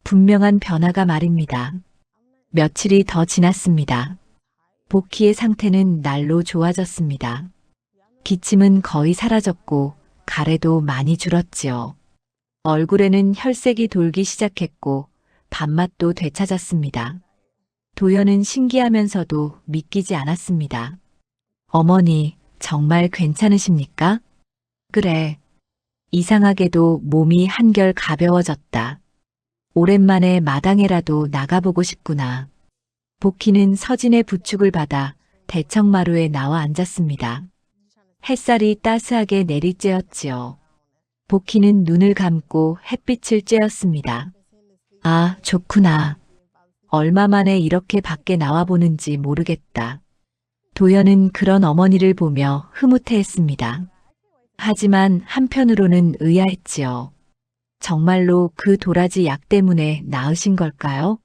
분명한 변화가 말입니다. 며칠이 더 지났습니다. 복희의 상태는 날로 좋아졌습니다. 기침은 거의 사라졌고 가래도 많이 줄었지요. 얼굴에는 혈색이 돌기 시작했고 밥맛도 되찾았습니다. 도연은 신기하면서도 믿기지 않았습니다. 어머니, 정말 괜찮으십니까? 그래. 이상하게도 몸이 한결 가벼워졌다. 오랜만에 마당에라도 나가보고 싶구나. 복희는 서진의 부축을 받아 대청마루에 나와 앉았습니다. 햇살이 따스하게 내리쬐었지요. 복희는 눈을 감고 햇빛을 쬐었습니다. 아, 좋구나. 얼마 만에 이렇게 밖에 나와보는지 모르겠다. 도연은 그런 어머니를 보며 흐뭇해했습니다. 하지만 한편으로는 의아했지요. 정말로 그 도라지 약 때문에 나으신 걸까요?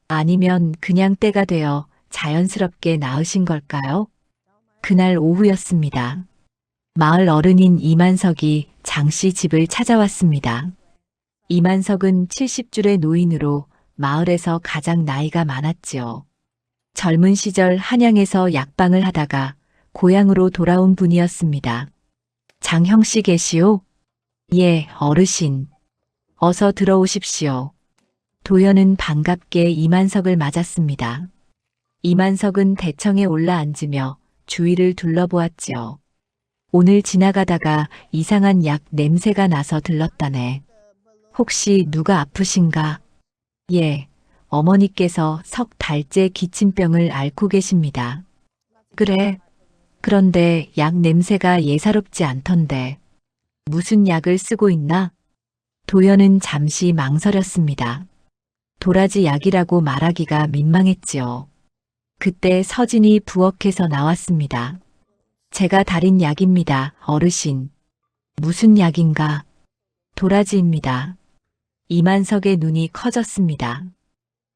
아니면 그냥 때가 되어 자연스럽게 나으신 걸까요? 그날 오후였습니다. 마을 어른인 이만석이 장씨 집을 찾아왔습니다. 이만석은 70줄의 노인으로 마을에서 가장 나이가 많았지요. 젊은 시절 한양에서 약방을 하다가 고향으로 돌아온 분이었습니다. 장형 씨 계시오? 예, 어르신. 어서 들어오십시오. 도연은 반갑게 이만석을 맞았습니다. 이만석은 대청에 올라앉으며 주위를 둘러보았지요. 오늘 지나가다가 이상한 약 냄새가 나서 들렀다네. 혹시 누가 아프신가? 예, 어머니께서 석 달째 기침병을 앓고 계십니다. 그래. 그런데 약 냄새가 예사롭지 않던데. 무슨 약을 쓰고 있나? 도연은 잠시 망설였습니다. 도라지 약이라고 말하기가 민망했지요. 그때 서진이 부엌에서 나왔습니다. 제가 다린 약입니다, 어르신. 무슨 약인가? 도라지입니다. 이만석의 눈이 커졌습니다.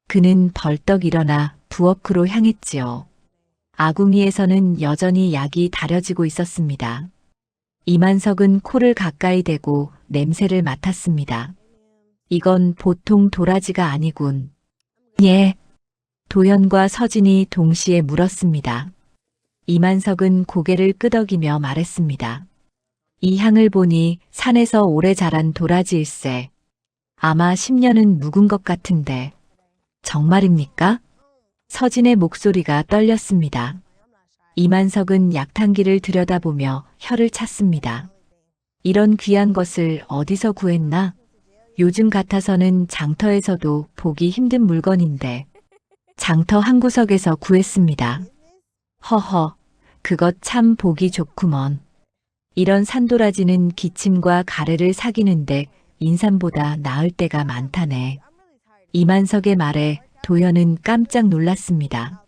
그는 벌떡 일어나 부엌으로 향했지요. 아궁이에서는 여전히 약이 다려지고 있었습니다. 이만석은 코를 가까이 대고 냄새를 맡았습니다. 이건 보통 도라지가 아니군. 예. 도연과 서진이 동시에 물었습니다. 이만석은 고개를 끄덕이며 말했습니다. 이 향을 보니 산에서 오래 자란 도라지일세. 아마 10년은 묵은 것 같은데. 정말입니까? 서진의 목소리가 떨렸습니다. 이만석은 약탕기를 들여다보며 혀를 찼습니다. 이런 귀한 것을 어디서 구했나? 요즘 같아서는 장터에서도 보기 힘든 물건인데. 장터 한 구석에서 구했습니다. 허허, 그것 참 보기 좋구먼. 이런 산도라지는 기침과 가래를 사귀는데 인삼보다 나을 때가 많다네. 이만석의 말에 도연은 깜짝 놀랐습니다.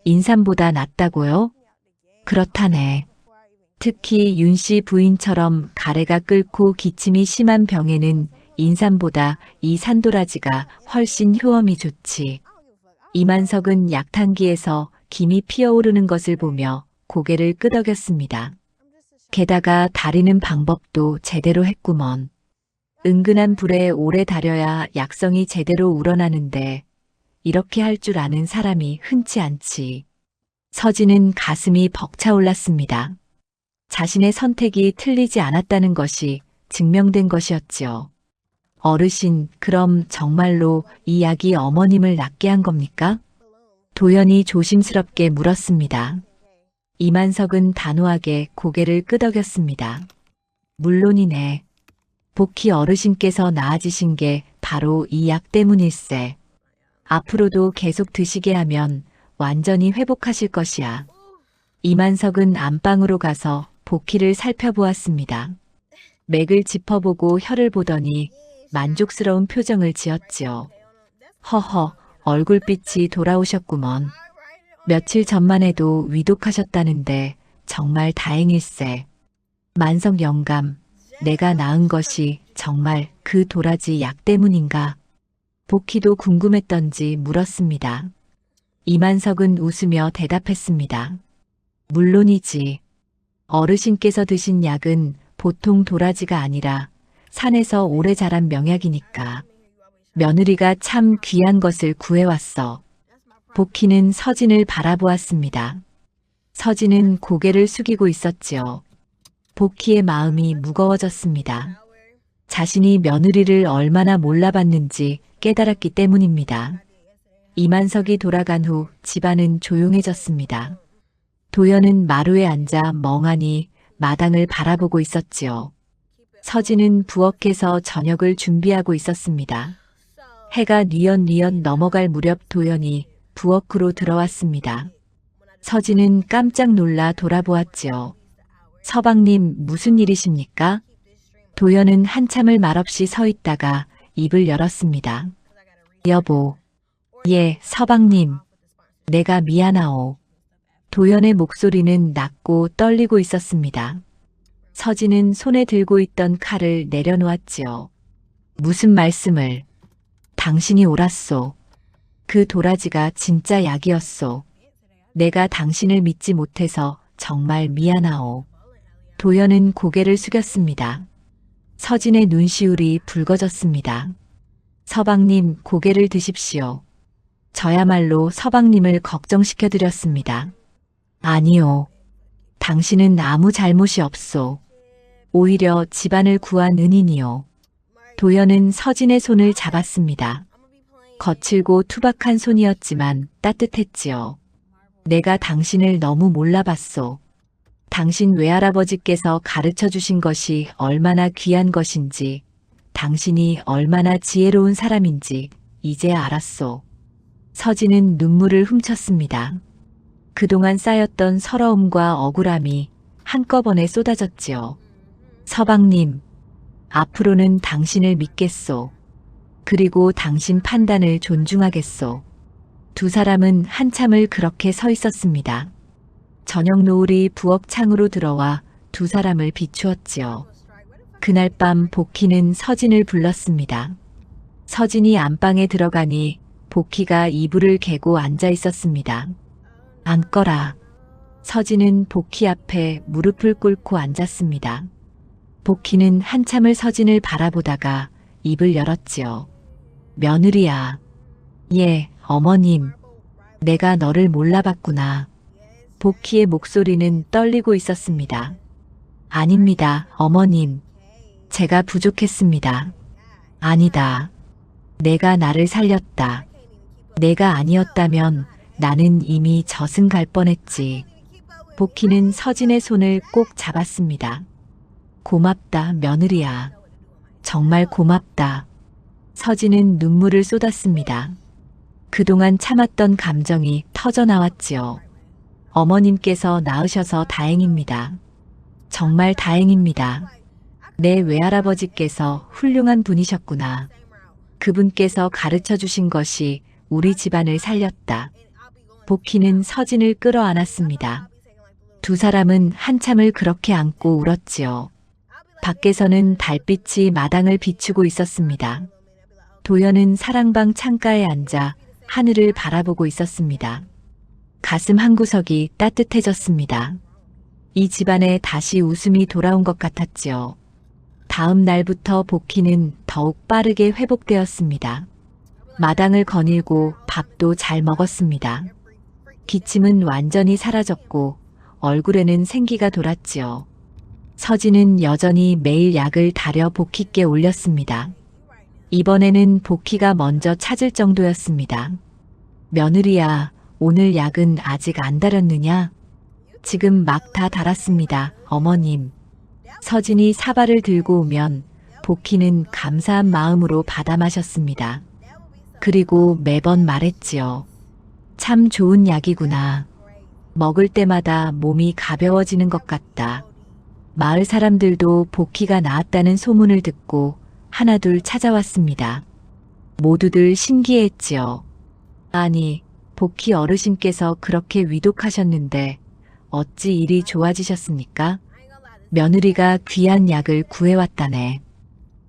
인삼보다 낫다고요? 그렇다네. 특히 윤 씨 부인처럼 가래가 끓고 기침이 심한 병에는 인삼보다 이 산도라지가 훨씬 효험이 좋지. 이만석은 약탕기에서 김이 피어오르는 것을 보며 고개를 끄덕였습니다. 게다가 다리는 방법도 제대로 했구먼. 은근한 불에 오래 달여야 약성이 제대로 우러나는데 이렇게 할 줄 아는 사람이 흔치 않지. 서진은 가슴이 벅차올랐습니다. 자신의 선택이 틀리지 않았다는 것이 증명된 것이었지요. 어르신, 그럼 정말로 이 약이 어머님을 낫게 한 겁니까? 도연이 조심스럽게 물었습니다. 이만석은 단호하게 고개를 끄덕였습니다. 물론이네. 복희 어르신께서 나아지신 게 바로 이 약 때문일세. 앞으로도 계속 드시게 하면 완전히 회복하실 것이야. 이만석은 안방으로 가서 복희를 살펴보았습니다. 맥을 짚어보고 혀를 보더니 만족스러운 표정을 지었지요. 허허, 얼굴빛이 돌아오셨구먼. 며칠 전만 해도 위독하셨다는데 정말 다행일세. 만석 영감, 내가 낳은 것이 정말 그 도라지 약 때문인가? 복희도 궁금했던지 물었습니다. 이만석은 웃으며 대답했습니다. 물론이지. 어르신께서 드신 약은 보통 도라지가 아니라 산에서 오래 자란 명약이니까. 며느리가 참 귀한 것을 구해왔어. 복희는 서진을 바라보았습니다. 서진은 고개를 숙이고 있었지요. 복희의 마음이 무거워졌습니다. 자신이 며느리를 얼마나 몰라봤는지 깨달았기 때문입니다. 이만석이 돌아간 후 집안은 조용해졌습니다. 도연은 마루에 앉아 멍하니 마당을 바라보고 있었지요. 서진은 부엌에서 저녁을 준비하고 있었습니다. 해가 뉘엿뉘엿 넘어갈 무렵 도연이 부엌으로 들어왔습니다. 서진은 깜짝 놀라 돌아보았지요. 서방님, 무슨 일이십니까? 도연은 한참을 말없이 서 있다가 입을 열었습니다. 여보. 예, 서방님. 내가 미안하오. 도연의 목소리는 낮고 떨리고 있었습니다. 서진은 손에 들고 있던 칼을 내려놓았지요. 무슨 말씀을? 당신이 옳았소. 그 도라지가 진짜 약이었소. 내가 당신을 믿지 못해서 정말 미안하오. 도연은 고개를 숙였습니다. 서진의 눈시울이 붉어졌습니다. 서방님, 고개를 드십시오. 저야말로 서방님을 걱정시켜드렸습니다. 아니요. 당신은 아무 잘못이 없소. 오히려 집안을 구한 은인이요. 도연은 서진의 손을 잡았습니다. 거칠고 투박한 손이었지만 따뜻했지요. 내가 당신을 너무 몰라봤소. 당신 외할아버지께서 가르쳐 주신 것이 얼마나 귀한 것인지, 당신이 얼마나 지혜로운 사람인지 이제 알았소. 서진은 눈물을 훔쳤습니다. 그동안 쌓였던 서러움과 억울함이 한꺼번에 쏟아졌지요. 서방님, 앞으로는 당신을 믿겠소. 그리고 당신 판단을 존중하겠소. 두 사람은 한참을 그렇게 서 있었습니다. 저녁 노을이 부엌 창으로 들어와 두 사람을 비추었지요. 그날 밤 복희는 서진을 불렀습니다. 서진이 안방에 들어가니 복희가 이불을 개고 앉아 있었습니다. 앉거라. 서진은 복희 앞에 무릎을 꿇고 앉았습니다. 복희는 한참을 서진을 바라보다가 입을 열었지요. 며느리야. 예, 어머님. 내가 너를 몰라봤구나. 복희의 목소리는 떨리고 있었습니다. 아닙니다, 어머님. 제가 부족했습니다. 아니다. 내가 나를 살렸다. 내가 아니었다면 나는 이미 저승 갈 뻔했지. 복희는 서진의 손을 꼭 잡았습니다. 고맙다, 며느리야. 정말 고맙다. 서진은 눈물을 쏟았습니다. 그동안 참았던 감정이 터져나왔지요. 어머님께서 낳으셔서 다행입니다. 정말 다행입니다. 내 외할아버지께서 훌륭한 분이셨구나. 그분께서 가르쳐 주신 것이 우리 집안을 살렸다. 복희는 서진을 끌어안았습니다. 두 사람은 한참을 그렇게 안고 울었지요. 밖에서는 달빛이 마당을 비추고 있었습니다. 도연은 사랑방 창가에 앉아 하늘을 바라보고 있었습니다. 가슴 한구석이 따뜻해졌습니다. 이 집안에 다시 웃음이 돌아온 것 같았지요. 다음 날부터 복희는 더욱 빠르게 회복되었습니다. 마당을 거닐고 밥도 잘 먹었습니다. 기침은 완전히 사라졌고 얼굴에는 생기가 돌았지요. 서진은 여전히 매일 약을 다려 복희께 올렸습니다. 이번에는 복희가 먼저 찾을 정도였습니다. 며느리야, 오늘 약은 아직 안 달았느냐? 지금 막 다 달았습니다, 어머님. 서진이 사발을 들고 오면 복희는 감사한 마음으로 받아 마셨습니다. 그리고 매번 말했지요. 참 좋은 약이구나. 먹을 때마다 몸이 가벼워지는 것 같다. 마을 사람들도 복희가 나았다는 소문을 듣고 하나둘 찾아왔습니다. 모두들 신기해했지요. 아니, 복희 어르신께서 그렇게 위독하셨는데 어찌 일이 좋아지셨습니까? 며느리가 귀한 약을 구해왔다네.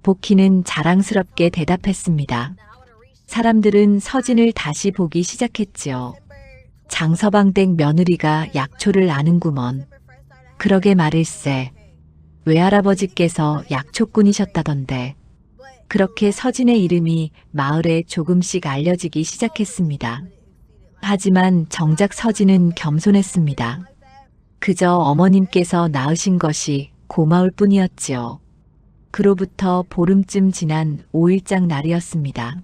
복희는 자랑스럽게 대답했습니다. 사람들은 서진을 다시 보기 시작했지요. 장서방댁 며느리가 약초를 아는구먼. 그러게 말일세. 외할아버지께서 약초꾼이셨다던데. 그렇게 서진의 이름이 마을에 조금씩 알려지기 시작했습니다. 하지만 정작 서진은 겸손했습니다. 그저 어머님께서 낳으신 것이 고마울 뿐이었지요. 그로부터 보름쯤 지난 5일장 날이었습니다.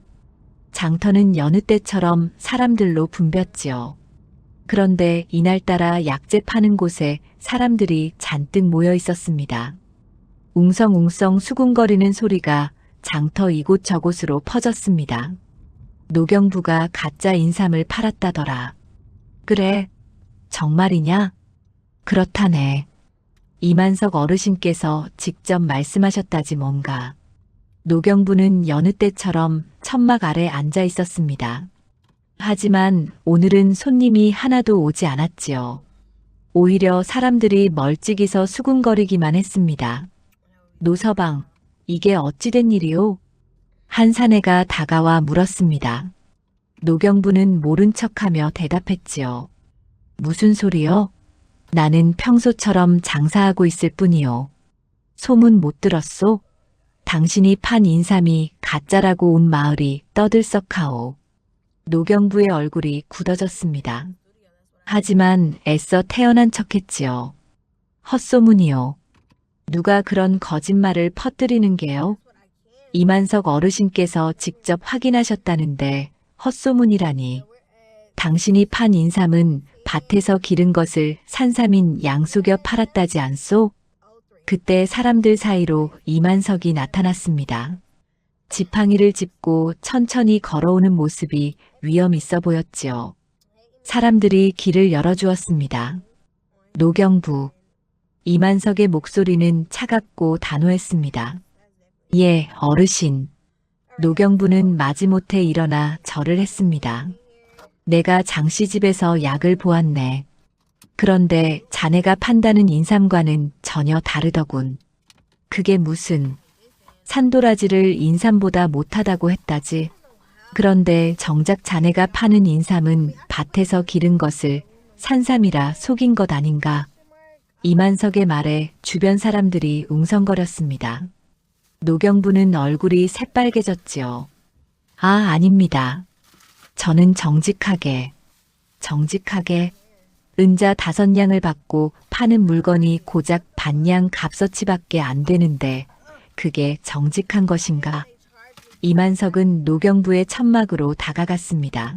장터는 여느 때처럼 사람들로 붐볐지요. 그런데 이날따라 약재 파는 곳에 사람들이 잔뜩 모여 있었습니다. 웅성웅성 수군거리는 소리가 장터 이곳저곳으로 퍼졌습니다. 노경부가 가짜 인삼을 팔았다더라. 그래, 정말이냐? 그렇다네. 이만석 어르신께서 직접 말씀하셨다지 뭔가. 노경부는 여느 때처럼 천막 아래 앉아 있었습니다. 하지만 오늘은 손님이 하나도 오지 않았지요. 오히려 사람들이 멀찍이서 수군거리기만 했습니다. 노서방, 이게 어찌된 일이오? 한 사내가 다가와 물었습니다. 노경부는 모른 척하며 대답했지요. 무슨 소리요? 나는 평소처럼 장사하고 있을 뿐이요. 소문 못 들었소? 당신이 판 인삼이 가짜라고 온 마을이 떠들썩하오. 노경부의 얼굴이 굳어졌습니다. 하지만 애써 태어난 척했지요. 헛소문이요. 누가 그런 거짓말을 퍼뜨리는 게요? 이만석 어르신께서 직접 확인하셨다는데 헛소문이라니. 당신이 판 인삼은 밭에서 기른 것을 산삼인 양속여 팔았다지 않소? 그때 사람들 사이로 이만석이 나타났습니다. 지팡이를 짚고 천천히 걸어오는 모습이 위험 있어 보였지요. 사람들이 길을 열어주었습니다. 노경부. 이만석의 목소리는 차갑고 단호했습니다. 예, 어르신. 노경부는 마지못해 일어나 절을 했습니다. 내가 장씨 집에서 약을 보았네. 그런데 자네가 판다는 인삼과는 전혀 다르더군. 그게 무슨 산도라지를 인삼보다 못하다고 했다지. 그런데 정작 자네가 파는 인삼은 밭에서 기른 것을 산삼이라 속인 것 아닌가. 이만석의 말에 주변 사람들이 웅성거렸습니다. 노경부는 얼굴이 새빨개졌지요. 아, 아닙니다. 저는 정직하게 은자 5냥을 받고 파는 물건이 고작 반냥 값어치밖에 안 되는데 그게 정직한 것인가? 이만석은 노경부의 천막으로 다가갔습니다.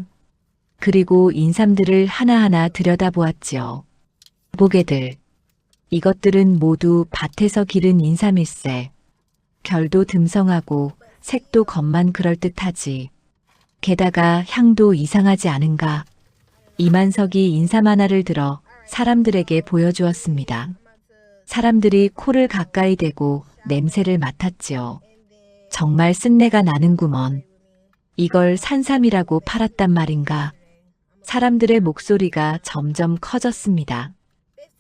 그리고 인삼들을 하나하나 들여다보았지요. 보게들, 이것들은 모두 밭에서 기른 인삼일세. 결도 듬성하고 색도 겉만 그럴듯하지. 게다가 향도 이상하지 않은가. 이만석이 인삼 하나를 들어 사람들에게 보여주었습니다. 사람들이 코를 가까이 대고 냄새를 맡았지요. 정말 쓴내가 나는구먼. 이걸 산삼이라고 팔았단 말인가. 사람들의 목소리가 점점 커졌습니다.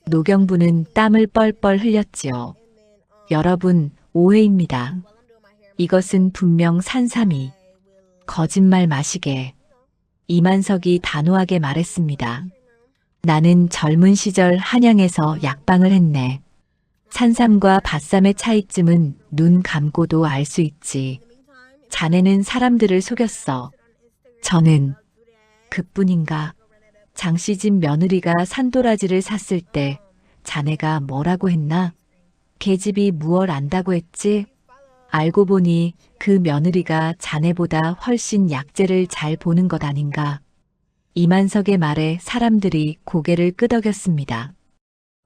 노경부는 땀을 뻘뻘 흘렸지요. 여러분, 오해입니다. 이것은 분명 산삼이. 거짓말 마시게. 이만석이 단호하게 말했습니다. 나는 젊은 시절 한양에서 약방을 했네. 산삼과 밭삼의 차이쯤은 눈 감고도 알 수 있지. 자네는 사람들을 속였어. 저는 그뿐인가. 장씨 집 며느리가 산도라지를 샀을 때 자네가 뭐라고 했나? 계집이 무얼 안다고 했지? 알고 보니 그 며느리가 자네보다 훨씬 약재를 잘 보는 것 아닌가. 이만석의 말에 사람들이 고개를 끄덕였습니다.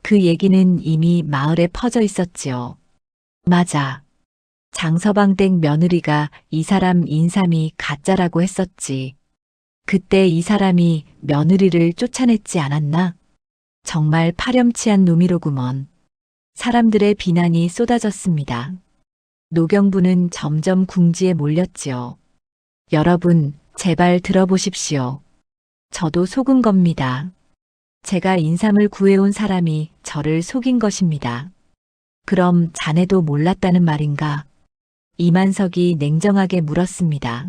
그 얘기는 이미 마을에 퍼져 있었지요. 맞아. 장서방댁 며느리가 이 사람 인삼이 가짜라고 했었지. 그때 이 사람이 며느리를 쫓아냈지 않았나? 정말 파렴치한 놈이로구먼. 사람들의 비난이 쏟아졌습니다. 노경부는 점점 궁지에 몰렸지요. 여러분, 제발 들어보십시오. 저도 속은 겁니다. 제가 인삼을 구해온 사람이 저를 속인 것입니다. 그럼 자네도 몰랐다는 말인가? 이만석이 냉정하게 물었습니다.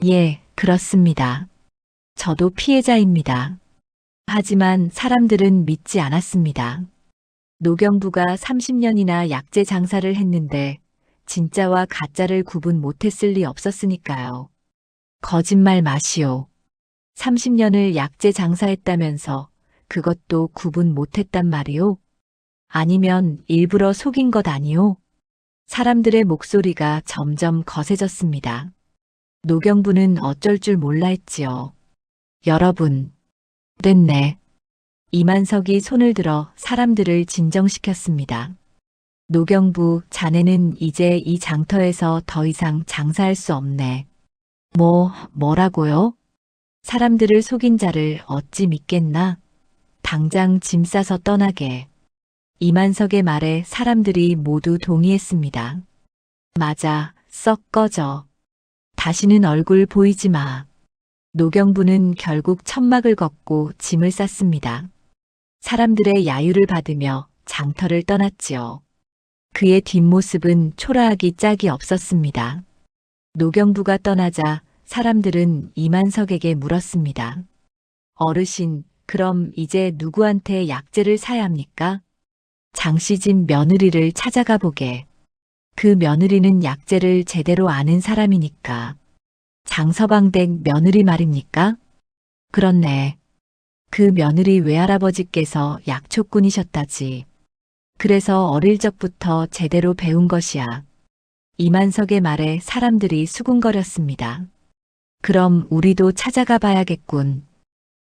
예, 그렇습니다. 저도 피해자입니다. 하지만 사람들은 믿지 않았습니다. 노경부가 30년이나 약재 장사를 했는데 진짜와 가짜를 구분 못했을 리 없었으니까요. 거짓말 마시오. 30년을 약재 장사했다면서 그것도 구분 못했단 말이오? 아니면 일부러 속인 것 아니오? 사람들의 목소리가 점점 거세졌습니다. 노경부는 어쩔 줄 몰라 했지요. 여러분, 됐네. 이만석이 손을 들어 사람들을 진정시켰습니다. 노경부, 자네는 이제 이 장터에서 더 이상 장사할 수 없네. 뭐라고요? 사람들을 속인 자를 어찌 믿겠나? 당장 짐 싸서 떠나게. 이만석의 말에 사람들이 모두 동의했습니다. 맞아, 썩 꺼져. 다시는 얼굴 보이지 마. 노경부는 결국 천막을 걷고 짐을 쌌습니다. 사람들의 야유를 받으며 장터를 떠났지요. 그의 뒷모습은 초라하기 짝이 없었습니다. 노경부가 떠나자 사람들은 이만석에게 물었습니다. 어르신, 그럼 이제 누구한테 약재를 사야 합니까? 장씨집 며느리를 찾아가 보게. 그 며느리는 약재를 제대로 아는 사람이니까. 장서방댁 며느리 말입니까? 그렇네. 그 며느리 외할아버지께서 약초꾼이셨다지. 그래서 어릴 적부터 제대로 배운 것이야. 이만석의 말에 사람들이 수군거렸습니다. 그럼 우리도 찾아가 봐야겠군.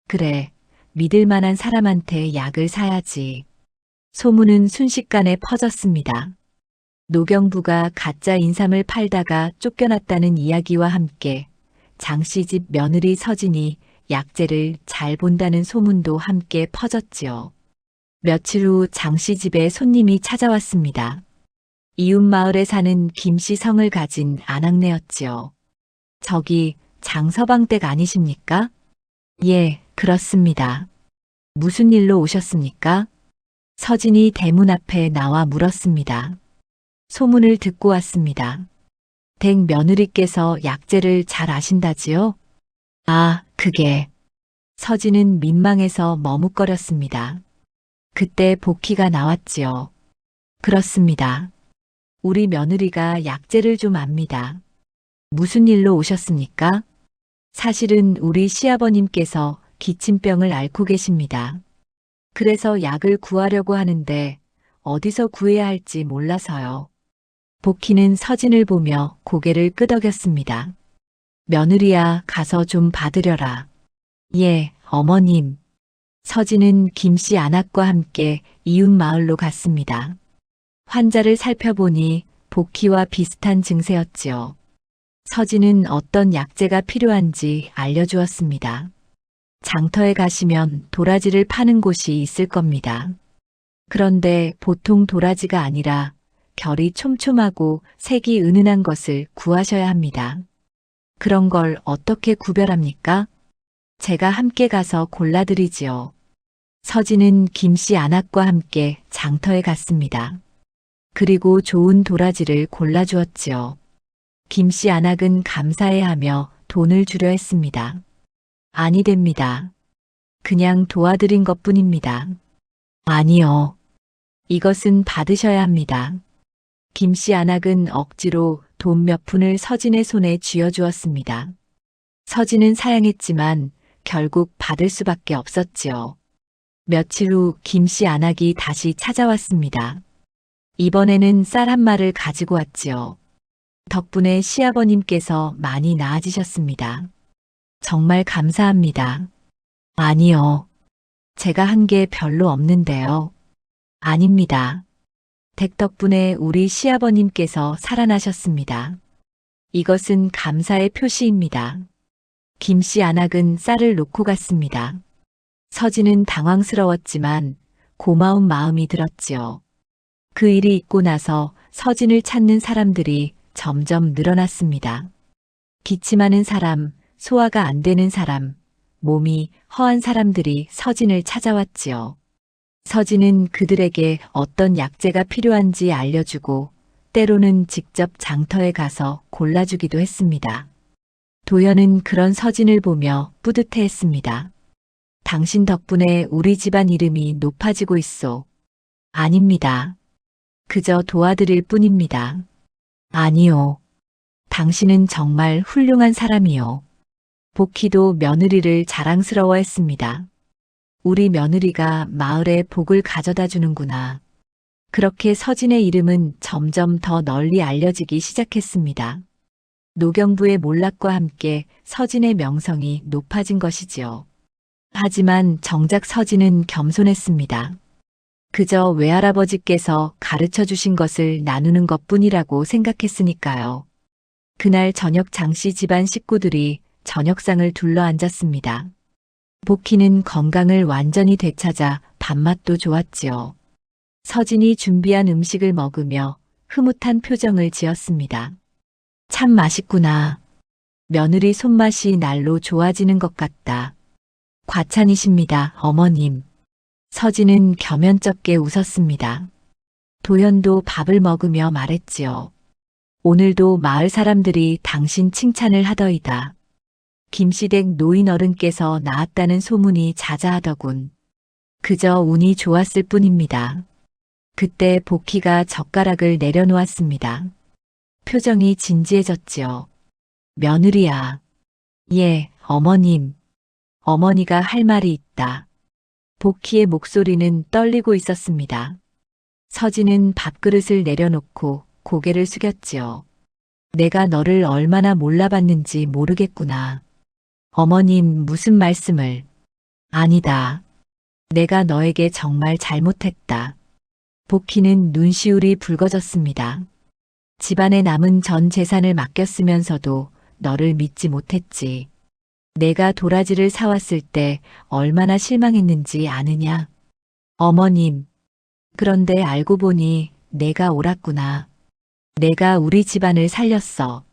그래, 믿을 만한 사람한테 약을 사야지. 소문은 순식간에 퍼졌습니다. 노경부가 가짜 인삼을 팔다가 쫓겨났다는 이야기와 함께 장씨집 며느리 서진이 약재를 잘 본다는 소문도 함께 퍼졌지요. 며칠 후 장씨집에 손님이 찾아왔습니다. 이웃 마을에 사는 김씨 성을 가진 아낙네였지요. 저기 장서방댁 아니십니까? 예, 그렇습니다. 무슨 일로 오셨습니까? 서진이 대문 앞에 나와 물었습니다. 소문을 듣고 왔습니다. 댁 며느리께서 약재를 잘 아신다지요? 아, 그게. 서진은 민망해서 머뭇거렸습니다. 그때 복희가 나왔지요. 그렇습니다. 우리 며느리가 약재를 좀 압니다. 무슨 일로 오셨습니까? 사실은 우리 시아버님께서 기침병을 앓고 계십니다. 그래서 약을 구하려고 하는데 어디서 구해야 할지 몰라서요. 복희는 서진을 보며 고개를 끄덕였습니다. 며느리야, 가서 좀 받으려라. 예, 어머님. 서진은 김씨 안악과 함께 이웃 마을로 갔습니다. 환자를 살펴보니 복희와 비슷한 증세였지요. 서진은 어떤 약재가 필요한지 알려주었습니다. 장터에 가시면 도라지를 파는 곳이 있을 겁니다. 그런데 보통 도라지가 아니라 결이 촘촘하고 색이 은은한 것을 구하셔야 합니다. 그런 걸 어떻게 구별합니까? 제가 함께 가서 골라드리지요. 서진은 김씨 안악과 함께 장터에 갔습니다. 그리고 좋은 도라지를 골라주었지요. 김씨 안악은 감사해하며 돈을 주려 했습니다. 아니 됩니다. 그냥 도와드린 것뿐입니다. 아니요. 이것은 받으셔야 합니다. 김씨 안악은 억지로 돈 몇 푼을 서진의 손에 쥐어주었습니다. 서진은 사양했지만 결국 받을 수밖에 없었지요. 며칠 후 김씨 안악이 다시 찾아왔습니다. 이번에는 쌀 한 마를 가지고 왔지요. 덕분에 시아버님께서 많이 나아지셨습니다. 정말 감사합니다. 아니요. 제가 한 게 별로 없는데요. 아닙니다. 댁 덕분에 우리 시아버님께서 살아나셨습니다. 이것은 감사의 표시입니다. 김씨 안악은 쌀을 놓고 갔습니다. 서진은 당황스러웠지만 고마운 마음이 들었지요. 그 일이 있고 나서 서진을 찾는 사람들이 점점 늘어났습니다. 기침하는 사람, 소화가 안 되는 사람, 몸이 허한 사람들이 서진을 찾아왔지요. 서진은 그들에게 어떤 약재가 필요한지 알려주고 때로는 직접 장터에 가서 골라주기도 했습니다. 도연은 그런 서진을 보며 뿌듯해했습니다. 당신 덕분에 우리 집안 이름이 높아지고 있소. 아닙니다. 그저 도와드릴 뿐입니다. 아니요. 당신은 정말 훌륭한 사람이요. 복희도 며느리를 자랑스러워했습니다. 우리 며느리가 마을에 복을 가져다 주는구나. 그렇게 서진의 이름은 점점 더 널리 알려지기 시작했습니다. 노경부의 몰락과 함께 서진의 명성이 높아진 것이지요. 하지만 정작 서진은 겸손했습니다. 그저 외할아버지께서 가르쳐 주신 것을 나누는 것뿐이라고 생각했으니까요. 그날 저녁 장씨 집안 식구들이 저녁상을 둘러 앉았습니다. 복희는 건강을 완전히 되찾아 밥맛도 좋았지요. 서진이 준비한 음식을 먹으며 흐뭇한 표정을 지었습니다. 참 맛있구나. 며느리 손맛이 날로 좋아지는 것 같다. 과찬이십니다, 어머님. 서진은 겸연쩍게 웃었습니다. 도연도 밥을 먹으며 말했지요. 오늘도 마을 사람들이 당신 칭찬을 하더이다. 김씨댁 노인 어른께서 나았다는 소문이 자자하더군. 그저 운이 좋았을 뿐입니다. 그때 복희가 젓가락을 내려놓았습니다. 표정이 진지해졌지요. 며느리야. 예, 어머님. 어머니가 할 말이 있다. 복희의 목소리는 떨리고 있었습니다. 서진은 밥그릇을 내려놓고 고개를 숙였지요. 내가 너를 얼마나 몰라봤는지 모르겠구나. 어머님 무슨 말씀을. 아니다. 내가 너에게 정말 잘못했다. 복희는 눈시울이 붉어졌습니다. 집안에 남은 전 재산을 맡겼으면서도 너를 믿지 못했지. 내가 도라지를 사왔을 때 얼마나 실망했는지 아느냐. 어머님. 그런데 알고 보니 내가 옳았구나. 내가 우리 집안을 살렸어.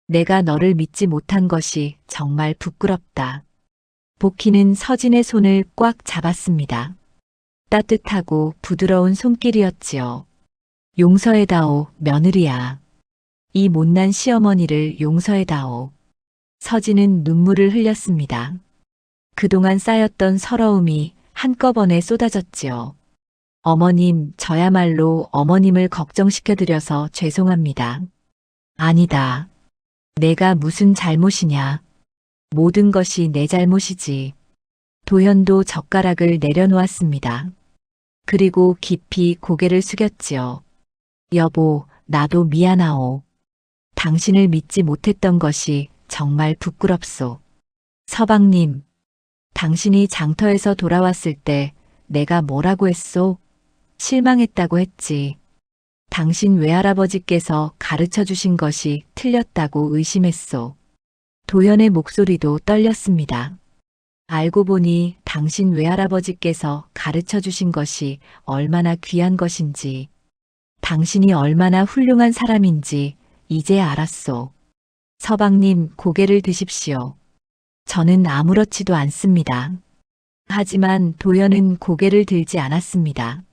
내가 너를 믿지 못한 것이 정말 부끄럽다. 복희는 서진의 손을 꽉 잡았습니다. 따뜻하고 부드러운 손길이었지요. 용서해다오, 며느리야. 이 못난 시어머니를 용서해다오. 서진은 눈물을 흘렸습니다. 그동안 쌓였던 서러움이 한꺼번에 쏟아졌지요. 어머님, 저야말로 어머님을 걱정시켜드려서 죄송합니다. 아니다. 내가 무슨 잘못이냐. 모든 것이 내 잘못이지. 도현도 젓가락을 내려놓았습니다. 그리고 깊이 고개를 숙였지요. 여보, 나도 미안하오. 당신을 믿지 못했던 것이 정말 부끄럽소. 서방님, 당신이 장터에서 돌아왔을 때 내가 뭐라고 했소? 실망했다고 했지. 당신 외할아버지께서 가르쳐 주신 것이 틀렸다고 의심했소. 도연의 목소리도 떨렸습니다. 알고 보니 당신 외할아버지께서 가르쳐 주신 것이 얼마나 귀한 것인지, 당신이 얼마나 훌륭한 사람인지 이제 알았소. 서방님, 고개를 드십시오. 저는 아무렇지도 않습니다. 하지만 도연은 고개를 들지 않았습니다.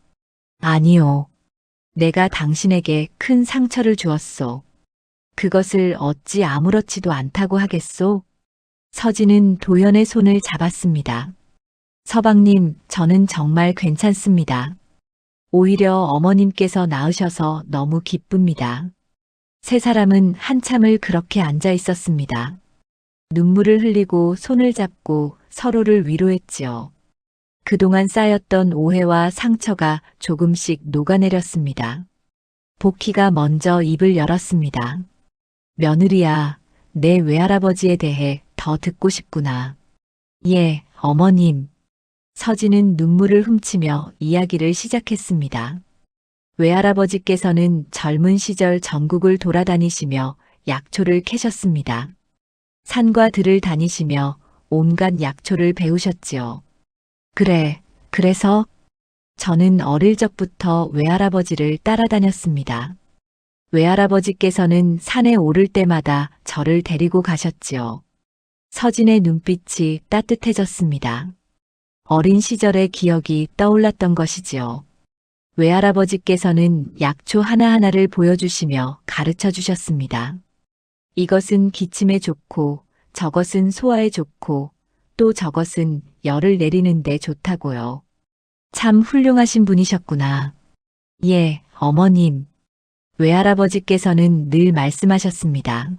아니요. 내가 당신에게 큰 상처를 주었소. 그것을 어찌 아무렇지도 않다고 하겠소? 서진은 도연의 손을 잡았습니다. 서방님, 저는 정말 괜찮습니다. 오히려 어머님께서 나으셔서 너무 기쁩니다. 세 사람은 한참을 그렇게 앉아 있었습니다. 눈물을 흘리고 손을 잡고 서로를 위로했지요. 그동안 쌓였던 오해와 상처가 조금씩 녹아내렸습니다. 복희가 먼저 입을 열었습니다. 며느리야, 내 외할아버지에 대해 더 듣고 싶구나. 예, 어머님. 서진은 눈물을 훔치며 이야기를 시작했습니다. 외할아버지께서는 젊은 시절 전국을 돌아다니시며 약초를 캐셨습니다. 산과 들을 다니시며 온갖 약초를 배우셨지요. 그래서 저는 어릴 적부터 외할아버지를 따라다녔습니다. 외할아버지께서는 산에 오를 때마다 저를 데리고 가셨지요. 서진의 눈빛이 따뜻해졌습니다. 어린 시절의 기억이 떠올랐던 것이지요. 외할아버지께서는 약초 하나하나를 보여주시며 가르쳐 주셨습니다. 이것은 기침에 좋고, 저것은 소화에 좋고, 또 저것은 열을 내리는데 좋다고요. 참 훌륭하신 분이셨구나. 예, 어머님. 외할아버지께서는 늘 말씀하셨습니다.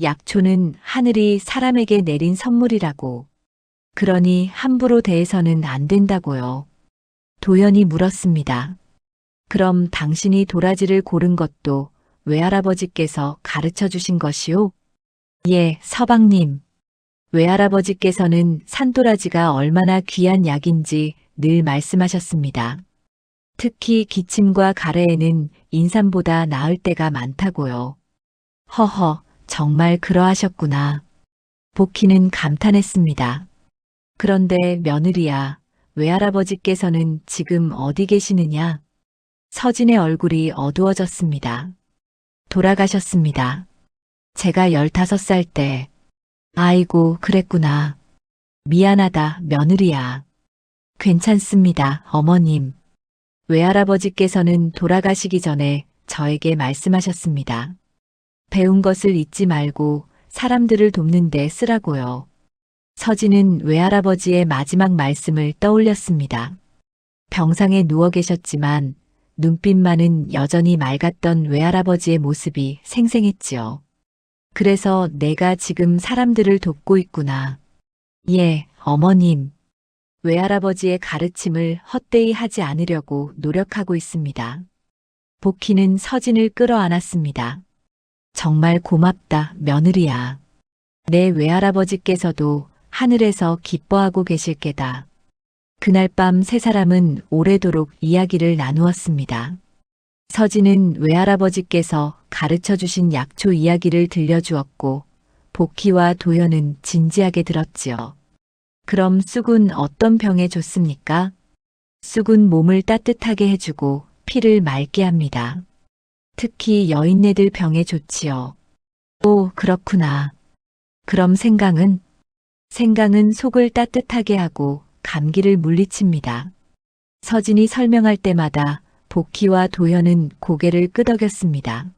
약초는 하늘이 사람에게 내린 선물이라고. 그러니 함부로 대해서는 안 된다고요. 도연이 물었습니다. 그럼 당신이 도라지를 고른 것도 외할아버지께서 가르쳐 주신 것이오? 예, 서방님. 외할아버지께서는 산도라지가 얼마나 귀한 약인지 늘 말씀하셨습니다. 특히 기침과 가래에는 인삼보다 나을 때가 많다고요. 허허, 정말 그러하셨구나. 복희는 감탄했습니다. 그런데 며느리야, 외할아버지께서는 지금 어디 계시느냐? 서진의 얼굴이 어두워졌습니다. 돌아가셨습니다. 제가 15살 때. 아이고, 그랬구나. 미안하다, 며느리야. 괜찮습니다, 어머님. 외할아버지께서는 돌아가시기 전에 저에게 말씀하셨습니다. 배운 것을 잊지 말고 사람들을 돕는 데 쓰라고요. 서진은 외할아버지의 마지막 말씀을 떠올렸습니다. 병상에 누워 계셨지만 눈빛만은 여전히 맑았던 외할아버지의 모습이 생생했지요. 그래서 내가 지금 사람들을 돕고 있구나. 예, 어머님. 외할아버지의 가르침을 헛되이 하지 않으려고 노력하고 있습니다. 복희는 서진을 끌어안았습니다. 정말 고맙다, 며느리야. 내 외할아버지께서도 하늘에서 기뻐하고 계실 게다. 그날 밤 세 사람은 오래도록 이야기를 나누었습니다. 서진은 외할아버지께서 가르쳐 주신 약초 이야기를 들려주었고, 복희와 도연은 진지하게 들었지요. 그럼 쑥은 어떤 병에 좋습니까? 쑥은 몸을 따뜻하게 해주고 피를 맑게 합니다. 특히 여인네들 병에 좋지요. 오, 그렇구나. 그럼 생강은? 생강은 속을 따뜻하게 하고 감기를 물리칩니다. 서진이 설명할 때마다 복희와 도연은 고개를 끄덕였습니다.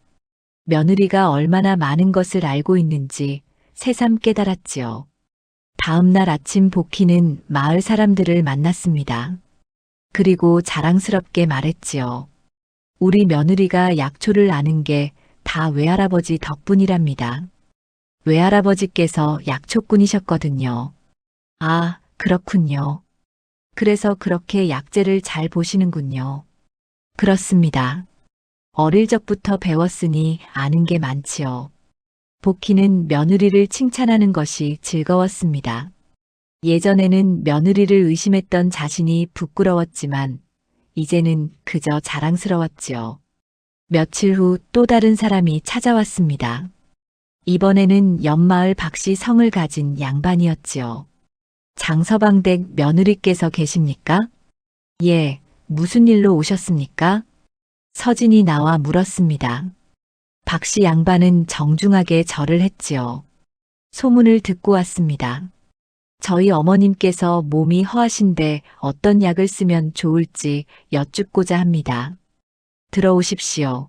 며느리가 얼마나 많은 것을 알고 있는지 새삼 깨달았지요. 다음 날 아침 복희는 마을 사람들을 만났습니다. 그리고 자랑스럽게 말했지요. 우리 며느리가 약초를 아는 게 다 외할아버지 덕분이랍니다. 외할아버지께서 약초꾼이셨거든요. 아, 그렇군요. 그래서 그렇게 약재를 잘 보시는군요. 그렇습니다. 어릴 적부터 배웠으니 아는 게 많지요. 복희는 며느리를 칭찬하는 것이 즐거웠습니다. 예전에는 며느리를 의심했던 자신이 부끄러웠지만 이제는 그저 자랑스러웠지요. 며칠 후 또 다른 사람이 찾아왔습니다. 이번에는 옆마을 박씨 성을 가진 양반이었지요. 장서방댁 며느리께서 계십니까? 예, 무슨 일로 오셨습니까? 서진이 나와 물었습니다. 박씨 양반은 정중하게 절을 했지요. 소문을 듣고 왔습니다. 저희 어머님께서 몸이 허하신데 어떤 약을 쓰면 좋을지 여쭙고자 합니다. 들어오십시오.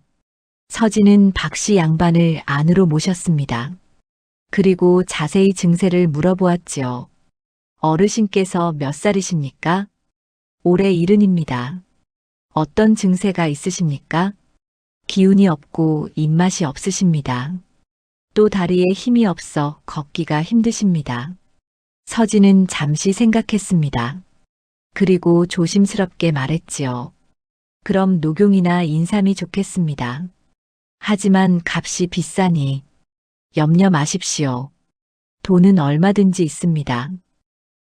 서진은 박씨 양반을 안으로 모셨습니다. 그리고 자세히 증세를 물어보았지요. 어르신께서 몇 살이십니까? 올해 70입니다. 어떤 증세가 있으십니까? 기운이 없고 입맛이 없으십니다. 또 다리에 힘이 없어 걷기가 힘드십니다. 서진은 잠시 생각했습니다. 그리고 조심스럽게 말했지요. 그럼 녹용이나 인삼이 좋겠습니다. 하지만 값이 비싸니 염려 마십시오. 돈은 얼마든지 있습니다.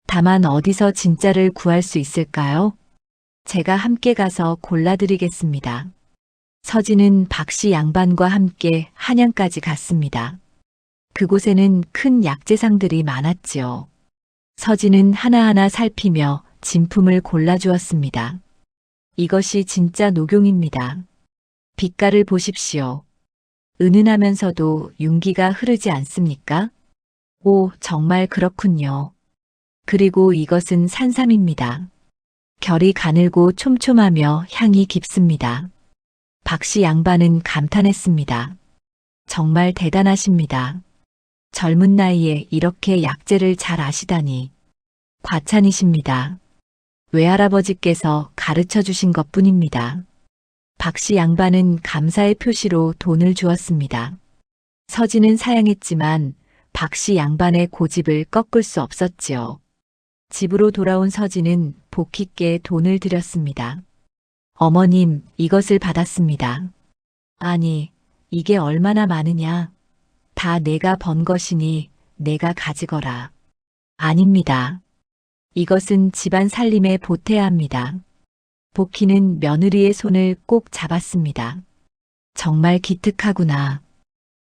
다만 어디서 진짜를 구할 수 있을까요? 제가 함께 가서 골라드리겠습니다. 서진은 박씨 양반과 함께 한양까지 갔습니다. 그곳에는 큰 약재상들이 많았지요. 서진은 하나하나 살피며 진품을 골라주었습니다. 이것이 진짜 녹용입니다. 빛깔을 보십시오. 은은하면서도 윤기가 흐르지 않습니까? 오, 정말 그렇군요. 그리고 이것은 산삼입니다. 결이 가늘고 촘촘하며 향이 깊습니다. 박씨 양반은 감탄했습니다. 정말 대단하십니다. 젊은 나이에 이렇게 약재를 잘 아시다니. 과찬이십니다. 외할아버지께서 가르쳐 주신 것뿐입니다. 박씨 양반은 감사의 표시로 돈을 주었습니다. 서진은 사양했지만 박씨 양반의 고집을 꺾을 수 없었지요. 집으로 돌아온 서진은 복희께 돈을 드렸습니다. 어머님, 이것을 받았습니다. 아니, 이게 얼마나 많으냐? 다 내가 번 것이니 내가 가지거라. 아닙니다. 이것은 집안 살림에 보태야 합니다. 복희는 며느리의 손을 꼭 잡았습니다. 정말 기특하구나.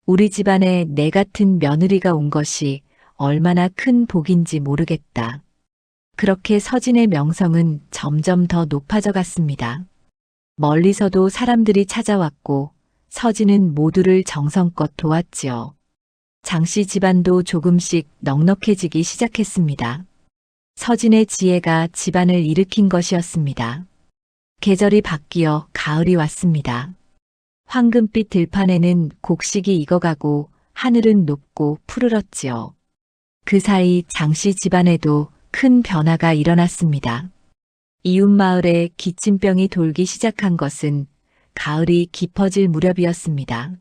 우리 집안에 내 같은 며느리가 온 것이 얼마나 큰 복인지 모르겠다. 그렇게 서진의 명성은 점점 더 높아져 갔습니다. 멀리서도 사람들이 찾아왔고 서진은 모두를 정성껏 도왔지요. 장씨 집안도 조금씩 넉넉해지기 시작했습니다. 서진의 지혜가 집안을 일으킨 것이었습니다. 계절이 바뀌어 가을이 왔습니다. 황금빛 들판에는 곡식이 익어가고 하늘은 높고 푸르렀지요. 그 사이 장씨 집안에도 큰 변화가 일어났습니다. 이웃 마을에 기침병이 돌기 시작한 것은 가을이 깊어질 무렵이었습니다.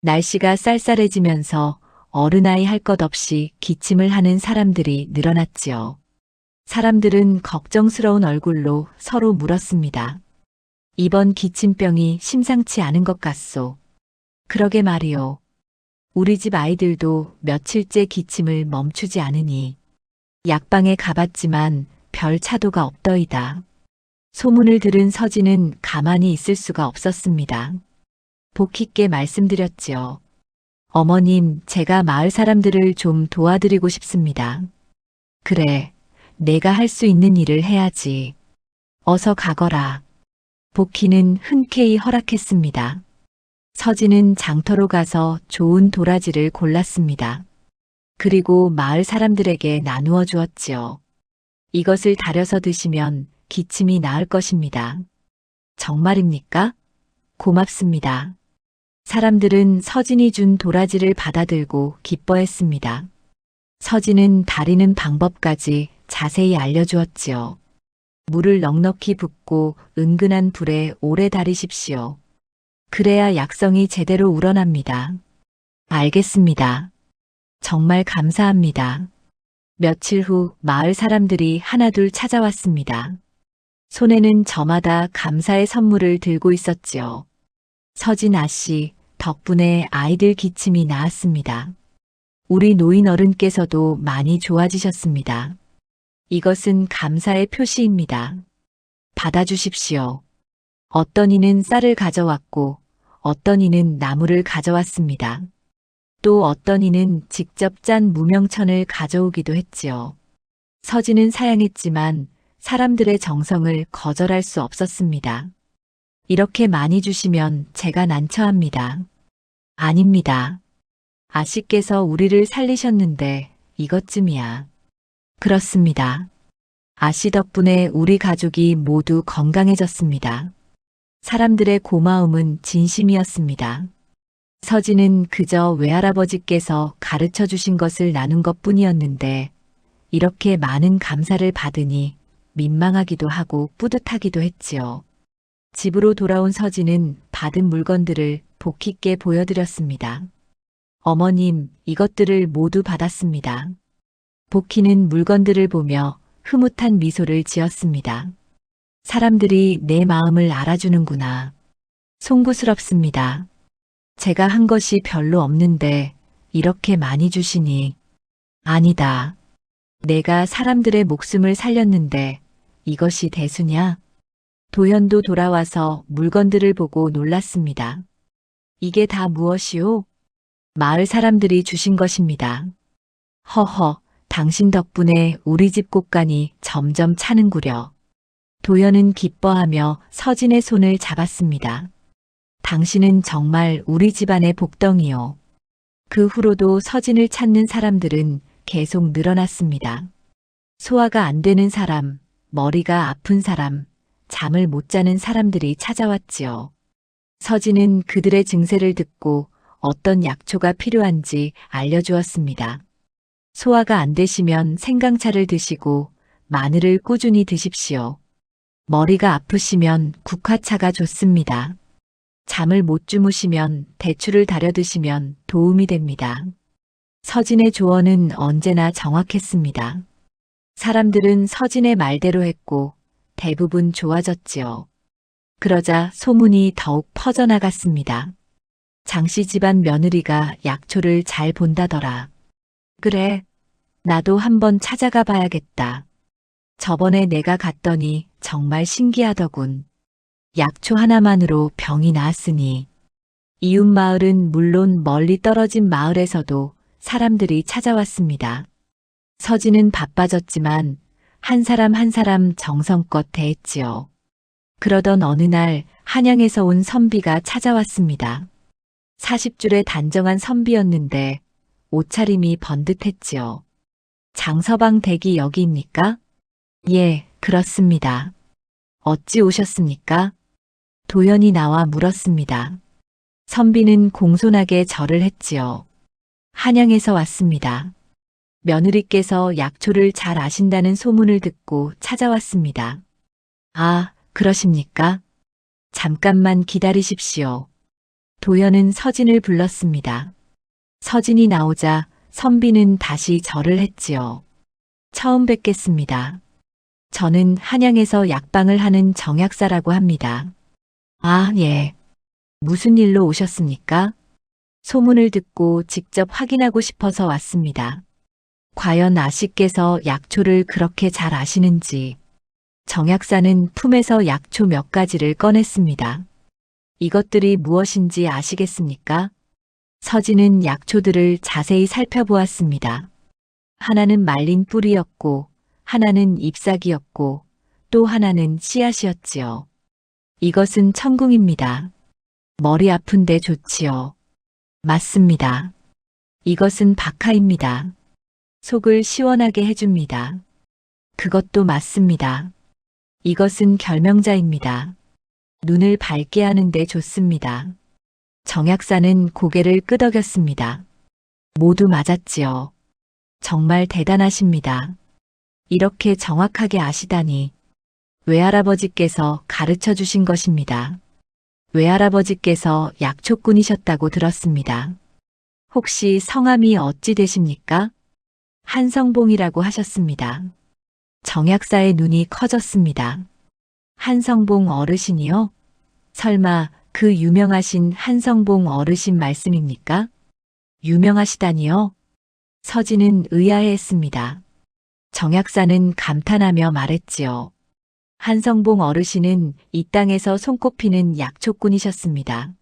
날씨가 쌀쌀해지면서 어른아이 할 것 없이 기침을 하는 사람들이 늘어났지요. 사람들은 걱정스러운 얼굴로 서로 물었습니다. 이번 기침병이 심상치 않은 것 같소. 그러게 말이오. 우리 집 아이들도 며칠째 기침을 멈추지 않으니 약방에 가봤지만 별 차도가 없더이다. 소문을 들은 서진은 가만히 있을 수가 없었습니다. 복희께 말씀드렸지요. 어머님, 제가 마을 사람들을 좀 도와드리고 싶습니다. 그래, 내가 할 수 있는 일을 해야지. 어서 가거라. 복희는 흔쾌히 허락했습니다. 서진은 장터로 가서 좋은 도라지를 골랐습니다. 그리고 마을 사람들에게 나누어 주었지요. 이것을 달여서 드시면 기침이 나을 것입니다. 정말입니까? 고맙습니다. 사람들은 서진이 준 도라지를 받아들고 기뻐했습니다. 서진은 다리는 방법까지 자세히 알려주었지요. 물을 넉넉히 붓고 은근한 불에 오래 달이십시오. 그래야 약성이 제대로 우러납니다. 알겠습니다. 정말 감사합니다. 며칠 후 마을 사람들이 하나둘 찾아왔습니다. 손에는 저마다 감사의 선물을 들고 있었지요. 서진 아씨, 덕분에 아이들 기침이 나았습니다. 우리 노인 어른께서도 많이 좋아지셨습니다. 이것은 감사의 표시입니다. 받아주십시오. 어떤 이는 쌀을 가져왔고 어떤 이는 나무를 가져왔습니다. 또 어떤 이는 직접 짠 무명천을 가져오기도 했지요. 서진은 사양했지만 사람들의 정성을 거절할 수 없었습니다. 이렇게 많이 주시면 제가 난처합니다. 아닙니다. 아씨께서 우리를 살리셨는데 이것쯤이야. 그렇습니다. 아씨 덕분에 우리 가족이 모두 건강해졌습니다. 사람들의 고마움은 진심이었습니다. 서진은 그저 외할아버지께서 가르쳐 주신 것을 나눈 것뿐이었는데 이렇게 많은 감사를 받으니 민망하기도 하고 뿌듯하기도 했지요. 집으로 돌아온 서진은 받은 물건들을 복희께 보여드렸습니다. 어머님, 이것들을 모두 받았습니다. 복희는 물건들을 보며 흐뭇한 미소를 지었습니다. 사람들이 내 마음을 알아주는구나. 송구스럽습니다. 제가 한 것이 별로 없는데 이렇게 많이 주시니. 아니다. 내가 사람들의 목숨을 살렸는데 이것이 대수냐? 도현도 돌아와서 물건들을 보고 놀랐습니다. 이게 다 무엇이오? 마을 사람들이 주신 것입니다. 허허, 당신 덕분에 우리 집 곳간이 점점 차는구려. 도현은 기뻐하며 서진의 손을 잡았습니다. 당신은 정말 우리 집안의 복덩이요. 그 후로도 서진을 찾는 사람들은 계속 늘어났습니다. 소화가 안 되는 사람, 머리가 아픈 사람, 잠을 못 자는 사람들이 찾아왔지요. 서진은 그들의 증세를 듣고 어떤 약초가 필요한지 알려주었습니다. 소화가 안 되시면 생강차를 드시고 마늘을 꾸준히 드십시오. 머리가 아프시면 국화차가 좋습니다. 잠을 못 주무시면 대추를 달여 드시면 도움이 됩니다. 서진의 조언은 언제나 정확했습니다. 사람들은 서진의 말대로 했고 대부분 좋아졌지요. 그러자 소문이 더욱 퍼져나갔습니다. 장씨 집안 며느리가 약초를 잘 본다더라. 그래, 나도 한번 찾아가 봐야겠다. 저번에 내가 갔더니 정말 신기하더군. 약초 하나만으로 병이 나았으니. 이웃 마을은 물론 멀리 떨어진 마을에서도 사람들이 찾아왔습니다. 서진은 바빠졌지만 한 사람 한 사람 정성껏 대했지요. 그러던 어느 날 한양에서 온 선비가 찾아왔습니다. 40줄의 단정한 선비였는데 옷차림이 번듯했지요. 장서방 댁이 여기입니까? 예, 그렇습니다. 어찌 오셨습니까? 도연이 나와 물었습니다. 선비는 공손하게 절을 했지요. 한양에서 왔습니다. 며느리께서 약초를 잘 아신다는 소문을 듣고 찾아왔습니다. 아, 그러십니까? 잠깐만 기다리십시오. 도연은 서진을 불렀습니다. 서진이 나오자 선비는 다시 절을 했지요. 처음 뵙겠습니다. 저는 한양에서 약방을 하는 정약사라고 합니다. 아, 예. 무슨 일로 오셨습니까? 소문을 듣고 직접 확인하고 싶어서 왔습니다. 과연 아씨께서 약초를 그렇게 잘 아시는지. 정약사는 품에서 약초 몇 가지를 꺼냈습니다. 이것들이 무엇인지 아시겠습니까? 서진은 약초들을 자세히 살펴보았습니다. 하나는 말린 뿌리였고, 하나는 잎사귀였고, 또 하나는 씨앗이었지요. 이것은 천궁입니다. 머리 아픈데 좋지요. 맞습니다. 이것은 박하입니다. 속을 시원하게 해줍니다. 그것도 맞습니다. 이것은 결명자입니다. 눈을 밝게 하는데 좋습니다. 정약사는 고개를 끄덕였습니다. 모두 맞았지요. 정말 대단하십니다. 이렇게 정확하게 아시다니. 외할아버지께서 가르쳐 주신 것입니다. 외할아버지께서 약초꾼이셨다고 들었습니다. 혹시 성함이 어찌 되십니까? 한성봉이라고 하셨습니다. 정약사의 눈이 커졌습니다. 한성봉 어르신이요? 설마 그 유명하신 한성봉 어르신 말씀입니까? 유명하시다니요? 서진은 의아해했습니다. 정약사는 감탄하며 말했지요. 한성봉 어르신은 이 땅에서 손꼽히는 약초꾼이셨습니다.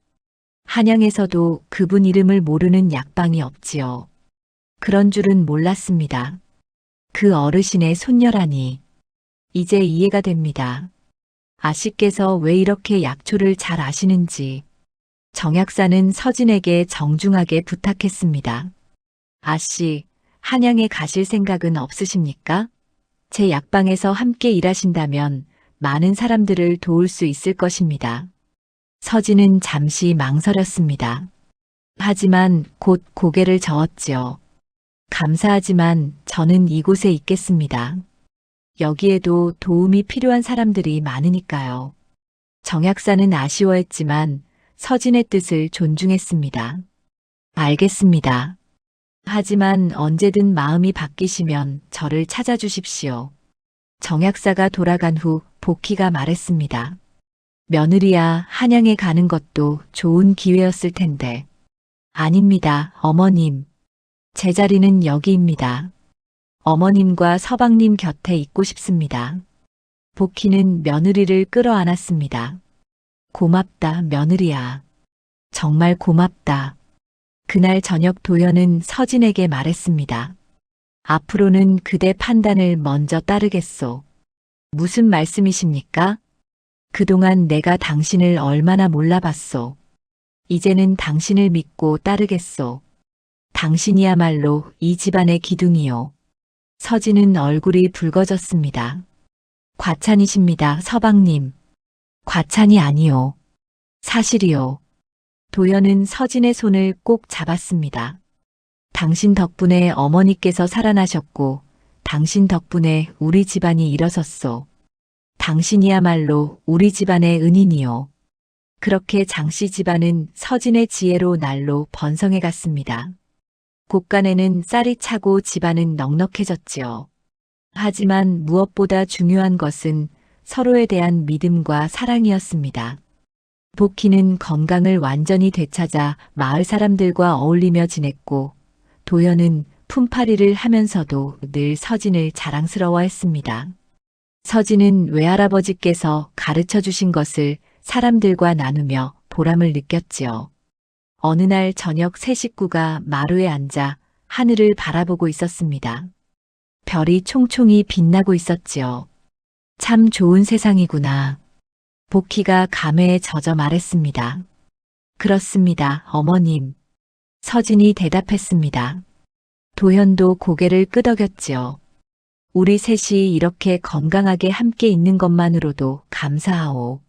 한양에서도 그분 이름을 모르는 약방이 없지요. 그런 줄은 몰랐습니다. 그 어르신의 손녀라니. 이제 이해가 됩니다. 아씨께서 왜 이렇게 약초를 잘 아시는지. 정약사는 서진에게 정중하게 부탁했습니다. 아씨, 한양에 가실 생각은 없으십니까? 제 약방에서 함께 일하신다면 많은 사람들을 도울 수 있을 것입니다. 서진은 잠시 망설였습니다. 하지만 곧 고개를 저었지요. 감사하지만 저는 이곳에 있겠습니다. 여기에도 도움이 필요한 사람들이 많으니까요. 정약사는 아쉬워했지만 서진의 뜻을 존중했습니다. 알겠습니다. 하지만 언제든 마음이 바뀌시면 저를 찾아주십시오. 정약사가 돌아간 후 복희가 말했습니다. 며느리야, 한양에 가는 것도 좋은 기회였을 텐데. 아닙니다, 어머님. 제 자리는 여기입니다. 어머님과 서방님 곁에 있고 싶습니다. 복희는 며느리를 끌어안았습니다. 고맙다, 며느리야. 정말 고맙다. 그날 저녁 도연은 서진에게 말했습니다. 앞으로는 그대 판단을 먼저 따르겠소. 무슨 말씀이십니까? 그동안 내가 당신을 얼마나 몰라봤소. 이제는 당신을 믿고 따르겠소. 당신이야말로 이 집안의 기둥이요. 서진은 얼굴이 붉어졌습니다. 과찬이십니다, 서방님. 과찬이 아니요. 사실이요. 도연은 서진의 손을 꼭 잡았습니다. 당신 덕분에 어머니께서 살아나셨고, 당신 덕분에 우리 집안이 일어섰소. 당신이야말로 우리 집안의 은인이요. 그렇게 장씨 집안은 서진의 지혜로 날로 번성해 갔습니다. 곳간에는 쌀이 차고 집안은 넉넉해졌지요. 하지만 무엇보다 중요한 것은 서로에 대한 믿음과 사랑이었습니다. 복희는 건강을 완전히 되찾아 마을 사람들과 어울리며 지냈고, 도연은 품팔이를 하면서도 늘 서진을 자랑스러워했습니다. 서진은 외할아버지께서 가르쳐 주신 것을 사람들과 나누며 보람을 느꼈지요. 어느 날 저녁 세 식구가 마루에 앉아 하늘을 바라보고 있었습니다. 별이 총총히 빛나고 있었지요. 참 좋은 세상이구나. 복희가 감회에 젖어 말했습니다. 그렇습니다, 어머님. 서진이 대답했습니다. 도현도 고개를 끄덕였지요. 우리 셋이 이렇게 건강하게 함께 있는 것만으로도 감사하오.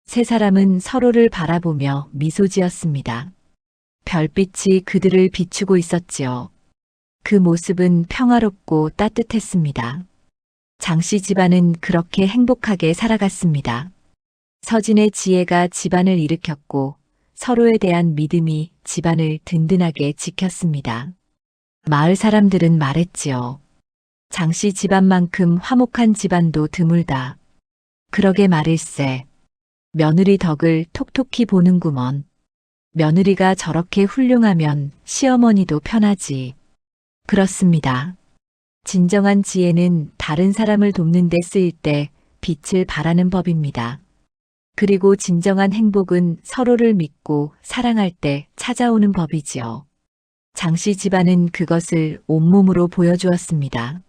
세 사람은 서로를 바라보며 미소 지었습니다. 별빛이 그들을 비추고 있었지요. 그 모습은 평화롭고 따뜻했습니다. 장씨 집안은 그렇게 행복하게 살아갔습니다. 서진의 지혜가 집안을 일으켰고 서로에 대한 믿음이 집안을 든든하게 지켰습니다. 마을 사람들은 말했지요. 장씨 집안만큼 화목한 집안도 드물다. 그러게 말일세. 며느리 덕을 톡톡히 보는구먼. 며느리가 저렇게 훌륭하면 시어머니도 편하지. 그렇습니다. 진정한 지혜는 다른 사람을 돕는 데 쓰일 때 빛을 발하는 법입니다. 그리고 진정한 행복은 서로를 믿고 사랑할 때 찾아오는 법이지요. 장씨 집안은 그것을 온몸으로 보여주었습니다.